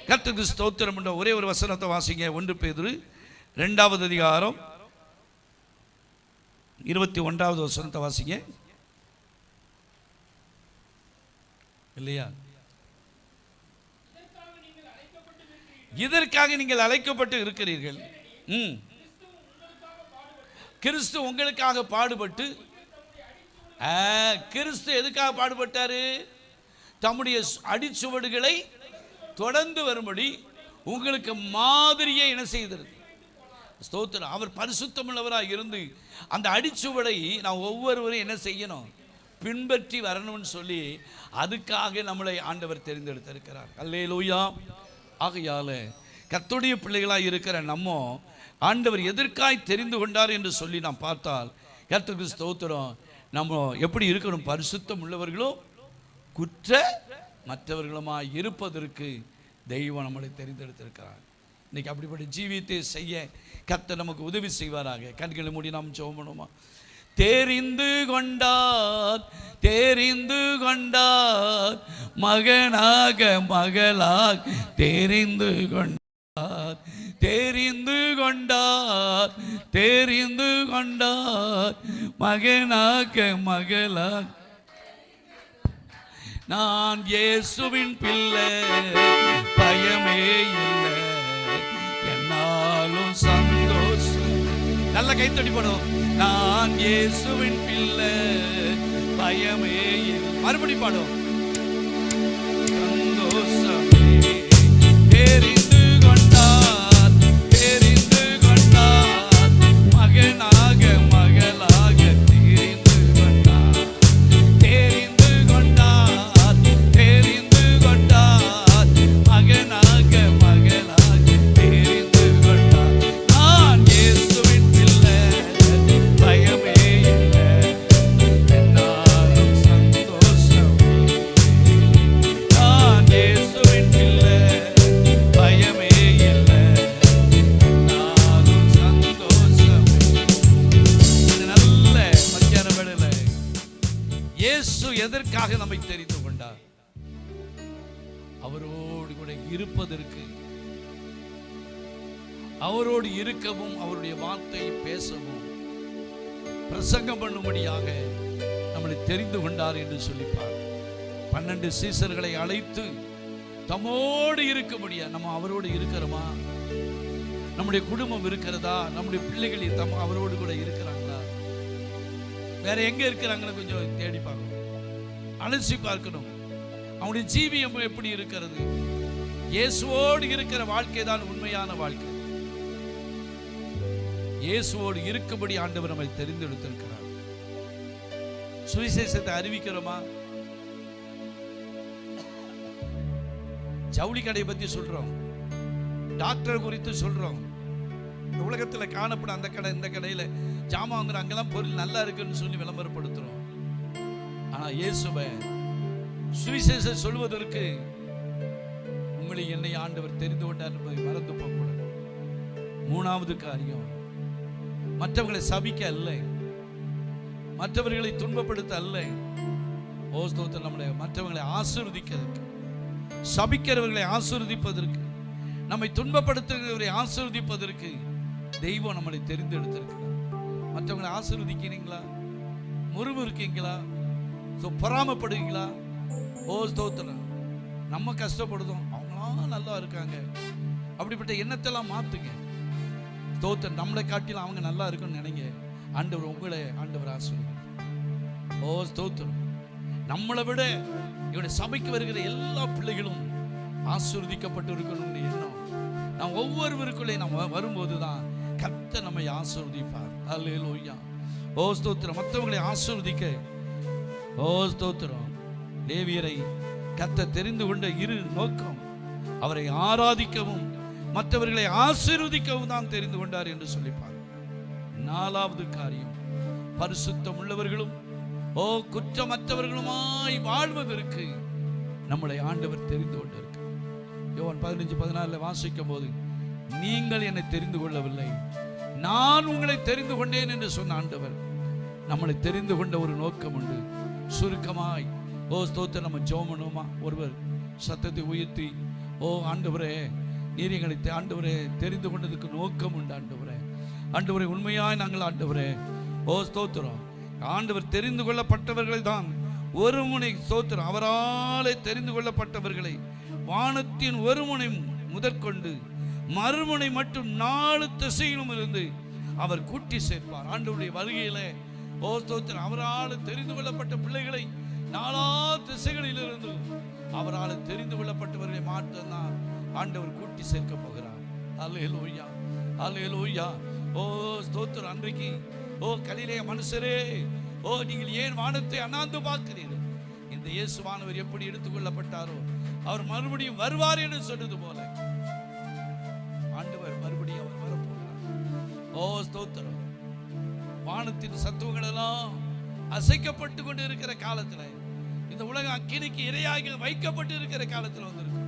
கர்த்தருக்கு ஸ்தோத்திரம். என்ற ஒரே ஒரு வசனத்தை வாசிங்க. 1 பேதுரு 2வது அதிகாரம் 21வது வசனத்தை வாசிங்க. இல்லையா? இதற்காக நீங்கள் அழைக்கப்பட்டு இருக்கிறீர்கள். கிறிஸ்து உங்களுக்காக பாடுபட்டு, கிறிஸ்து எதுக்காக பாடுபட்டாரு? தம்முடைய அடிச்சுவடுகளை தொடர்ந்து வரும்படி உங்களுக்கு மாதிரியே என்ன செய்தது? ஸ்தோத்திரம். அவர் பரிசுத்தமுள்ளவராக இருந்து அந்த அடிச்சுவடை நாம் ஒவ்வொருவரும் என்ன செய்யணும்? பின்பற்றி வரணும்னு சொல்லி அதுக்காக நம்மளை ஆண்டவர் தெரிந்தெடுத்திருக்கிறார். அல்லேலூயா. ஆகையால கர்த்தருடைய பிள்ளைகளாக இருக்கிற நம்ம ஆண்டவர் எதற்காய் தெரிந்து கொண்டார் என்று சொல்லி நாம் பார்த்தால், கர்த்தருக்கு ஸ்தோத்திரம், நம்ம எப்படி இருக்கணும்? பரிசுத்தம் உள்ளவர்களும் குற்ற மற்றவர்களுமாய் இருப்பதற்கு தெய்வம் நம்மளை தெரிந்தெடுத்திருக்கிறார். இன்னைக்கு அப்படிப்பட்ட ஜீவியத்தை செய்ய கர்த்தர் நமக்கு உதவி செய்வாராக. கண்களை மூடி நாம் ஜெபம் பண்ணுவோமா? தெரிந்து கொண்டார், தெரிந்து கொண்டார், மகனாக மகளாக தெரிந்து கொண்டார், தெரிந்து கொண்டார், தெரிந்து கொண்டார், மகனாக மகளாக. நான் இயேசுவின் பிள்ளை, பயமே இல்லை, என்னாலும் சந்தோஷம். நல்ல கைத்தடி போடும். நான் இயேசுவின் பிள்ளை, பயமே இல்லை. மறுபடி பாடும். சந்தோஷமே. தெரிந்து கொண்டார், தெரிந்து கொண்டார், மகனாக மகளாக தெரிந்து கொண்டார், தெரிந்து கொண்டார், தெரிந்து கொண்டார், மகனாக மகளாக தெரிந்து கொண்டார். நான் இயேசுவின் பிள்ளை, பயமே இல்லை, என்னாலும் அவரோடு கூட இருப்பதற்கு, அவரோடு இருக்கவும், அவருடைய வார்த்தையை பேசவும், பிரசங்கம் பண்ணும்படியாக நம்மளை தெரிந்து கொண்டார் என்று சொல்லிப்பார். 12 சீசர்களை அழைத்து தம்மோடு இருக்கும்படியா. நம்ம அவரோடு இருக்கிறோமா? நம்முடைய குடும்பம் இருக்கிறதா? நம்முடைய பிள்ளைகள் அவரோடு கூட இருக்கிறாங்களா? வேற எங்க இருக்கிறாங்கன்னு கொஞ்சம் தேடி பார்க்கணும், அலசி பார்க்கணும். அவனுடைய ஜீவியம் எப்படி இருக்கிறது? இயேசுவோடு இருக்கிற வாழ்க்கை தான் உண்மையான வாழ்க்கை. இயேசுவோடு இருக்கும்படி ஆண்டவர் நம்மை தெரிந்தெடுத்திருக்கிறார். சுவிசேஷத்தை அறிவிக்கிறோமா? ஜவுளி கடையை பத்தி சொல்றோம், டாக்டர் குறித்து சொல்றோம், உலகத்தில் காணப்படும் அந்த கடை இந்த கடையில ஜாமான் வாங்குற அங்கெல்லாம் பொருள் நல்லா இருக்குன்னு சொல்லி விளம்பரப்படுத்துறோம். ஆனா இயேசுவை சுவிசேஷம் சொல்வதற்கு உங்களை என்னை ஆண்டவர் தெரிந்து கொண்டார் என்பதை மறந்து போகக்கூடாது. 3வது காரியம், மற்றவர்களை சபிக்க அல்ல, மற்றவர்களை துன்பப்படுத்த அல்ல. ஓஸ்தோத்தில் நம்முடைய மற்றவர்களை ஆசீர்வதிக்கிறதுக்கு, சபிக்கிறவர்களை ஆசீர்வதிப்பதற்கு, நம்மை துன்பப்படுத்துகிறவரை ஆசீர்வதிப்பதற்கு தெய்வம் நம்மளை தெரிந்தெடுத்திருக்கிறார். மற்றவங்களை ஆசீர்வதிக்கிறீங்களா? முறுமுறுக்கீங்களா? பொறாமப்படுவீங்களா? ஓ ஸ்தோத்திரம். நம்ம கஷ்டப்படுதோம், அவங்களாம் நல்லா இருக்காங்க, அப்படிப்பட்ட எண்ணத்தெல்லாம் மாத்துங்க. ஸ்தோத்திரம். நம்மளை காட்டிலும் அவங்க நல்லா இருக்குன்னு நினைங்க. ஆண்டவர் உங்களை ஆசீர்வதிப்பார். ஓ ஸ்தோத்திரம். நம்மளை விட இவருடைய சபைக்கு வருகிற எல்லா பிள்ளைகளும் ஆசீர்வதிக்கப்பட்டு இருக்கணும்னு எண்ணம் நாம் ஒவ்வொருவருக்குள்ளே நம்ம வரும்போதுதான் கர்த்தர் நம்மை ஆசீர்வதிப்பார். அல்லேலூயா. ஓ ஸ்தோத்திரம். மற்றவங்களை ஆசீர்வதிக்க, ஓ ஸ்தோத்திரம், லேவியரை கர்த்தர் தெரிந்து கொண்ட இரு நோக்கம் அவரை ஆராதிக்கவும் மற்றவர்களை ஆசீர்வதிக்கவும் தான் தெரிந்து கொண்டார் என்று சொல்லிப்பார். 4வது காரியம், பரிசுத்தம் உள்ளவர்களும் ஓ குற்றமற்றவர்களுமாய் வாழ்வதற்கு நம்மளை ஆண்டவர் தெரிந்து கொண்டிருக்கிறார். யோவான் 15:14 வாசிக்கும் போது, நீங்கள் என்னை தெரிந்து கொள்ளவில்லை, நான் உங்களை தெரிந்து கொண்டேன் என்று சொன்ன ஆண்டவர் நம்மளை தெரிந்து கொண்ட ஒரு நோக்கம் உண்டு. சுருக்கமாய் ஓ ஸ்தோத்திரம். நம்ம ஜெபம் பண்ணுவோமா? ஒருவர் சத்தத்தை உயர்த்தி, ஓ ஆண்டவரே, நீர் எங்களை ஆண்டவரே தெரிந்து கொண்டதுக்கு நோக்கம் உண்டு. ஆண்டவரே உண்மையாய் நாங்கள் ஆண்டவரே, ஓ ஸ்தோத்திரம், ஆண்டவர் தெரிந்து கொள்ளப்பட்டவர்களை தான் ஒரு முனை ஸ்தோத்திரம், அவராலே தெரிந்து கொள்ளப்பட்டவர்களை வானத்தின் ஒரு முனை முதற்கொண்டு மறுமுனை மட்டும் 4 திசையிலும் இருந்து அவர் கூட்டி சேர்ப்பார். ஆண்டவருடைய வருகையில ஓ ஸ்தோத்திரம், அவரால் தெரிந்து கொள்ளப்பட்ட பிள்ளைகளை 4 திசைகளிலிருந்து அவரால் தெரிந்து கொள்ளப்பட்டவர்களை மாற்றம்தான் ஆண்டவர் கூட்டி சேர்க்க போகிறார். அல்லேலூயா, அல்லேலூயா. ஓ ஸ்தோத்திரம். அன்றைக்கு ஓ கலிலேய மனுஷரே, ஓ நீங்கள் ஏன் வானத்தை அண்ணாந்து பார்க்கிறீர்கள்? இந்த இயேசுவானவர் எப்படி எடுத்துக்கொள்ளப்பட்டாரோ அவர் மறுபடியும் வருவார் என்று சொன்னது போல ஆண்டவர் மறுபடியும் அவர் வரப்போகிறார். ஓ ஸ்தோத்திரம். வானத்தின் சத்துவங்கள் எல்லாம் அசைக்கப்பட்டு கொண்டு இருக்கிற காலத்துல, இந்த உலகம் அக்கினிக்கு இரையாக வைக்கப்பட்டு இருக்கிற காலத்துல வந்திருக்கு.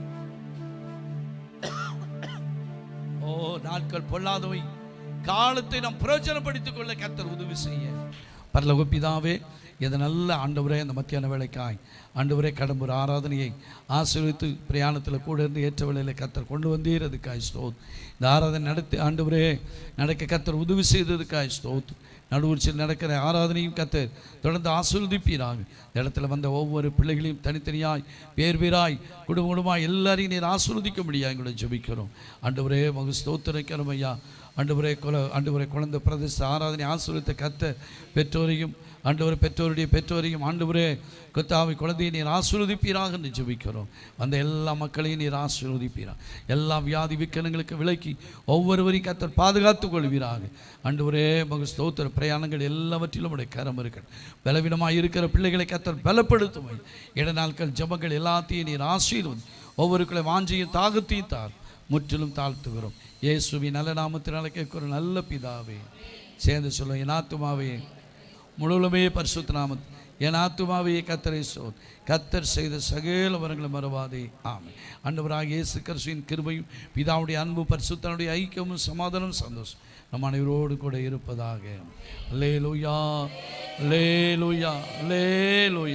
ஓ நாட்கள் பொல்லாதவை, காலத்தை நாம் பிரயோஜனப்படுத்திக் கொள்ள கர்த்தர் உதவி செய்ய. பரலோக பிதாவே, இதை நல்ல ஆண்டவரே, அந்த மத்தியான வேலைக்காய் ஆண்டவரே கடம்பூர் ஆராதனையை ஆசீர்வித்து பிரயாணத்தில் கூட இருந்து ஏற்ற வேளையில் கர்த்தர் கொண்டு வந்தீர். அதுக்காய் ஸ்தோத். இந்த ஆராதனை நடத்தி ஆண்டவரே நடக்க கர்த்தர் உதவி செய்ததுக்காய் ஸ்தோத். நடுவூர்ச்சியில் நடக்கிற ஆராதனையும் கர்த்தர் தொடர்ந்து ஆசீர்வதிப்பீராக. இந்த இடத்துல வந்த ஒவ்வொரு பிள்ளைகளையும் தனித்தனியாய் பேர் பேராய் குடும்பமாய் எல்லாரையும் நீர் ஆசீர்வதிக்க முடியாது எங்களை ஜெபிக்கிறோம். ஆண்டவரே மகு ஸ்தோத்திரிக்கிறோம் ஐயா. ஆண்டவரே குழந்தை பிரதேச ஆராதனை ஆசீர்வதித்த கர்த்தர் பெற்றோரையும் ஆண்டவரே பெற்றோருடைய பெற்றோரையும் ஆண்டவரே கர்த்தாவை குழந்தையை நீர் ஆசீர்வதிப்பீராக என்று ஜெபிக்கிறோம். அந்த எல்லா மக்களையும் நீர் ஆசீர்வதிப்பீராக. எல்லா வியாதி விக்கனங்களுக்கு விலக்கி ஒவ்வொருவரையும் கர்த்தர் பாதுகாத்துக் கொள்வீராக. ஆண்டவரே மகு ஸ்தோத்திர பிரயாணங்கள் எல்லாவற்றிலும் உடைய கரம் இருக்கட்டும். பலவீனமாக இருக்கிற பிள்ளைகளை கர்த்தர் பலப்படுத்தும். இடநாட்கள் ஜபங்கள் எல்லாத்தையும் நீர் ஆசீர்வதி. ஒவ்வொருக்களை வாஞ்சியும் தாகத்தையும் தார். முற்றிலும் தாழ்த்துகிறோம் இயேசுவின் நல்ல நாமத்தினால கேட்கிற நல்ல பிதாவே. சேர்ந்து சொல்லுவோம், என் ஆத்துமாவே முழுவதுமே பரிசுத்த நாமத்தில் என் ஆத்துமாவே கர்த்தரை சோத். கர்த்தர் செய்த சகல வரங்களை மறவாதே. ஆமென். ஆண்டவராகிய இயேசு கிறிஸ்துவின் கிருபையும் பிதாவுடைய அன்பும் பரிசுத்தனுடைய ஐக்கியமும் சமாதானம் சந்தோஷம் நம் அனைவரோடு கூட இருப்பதாக. அல்லேலூயா, அல்லேலூயா, அல்லேலூயா.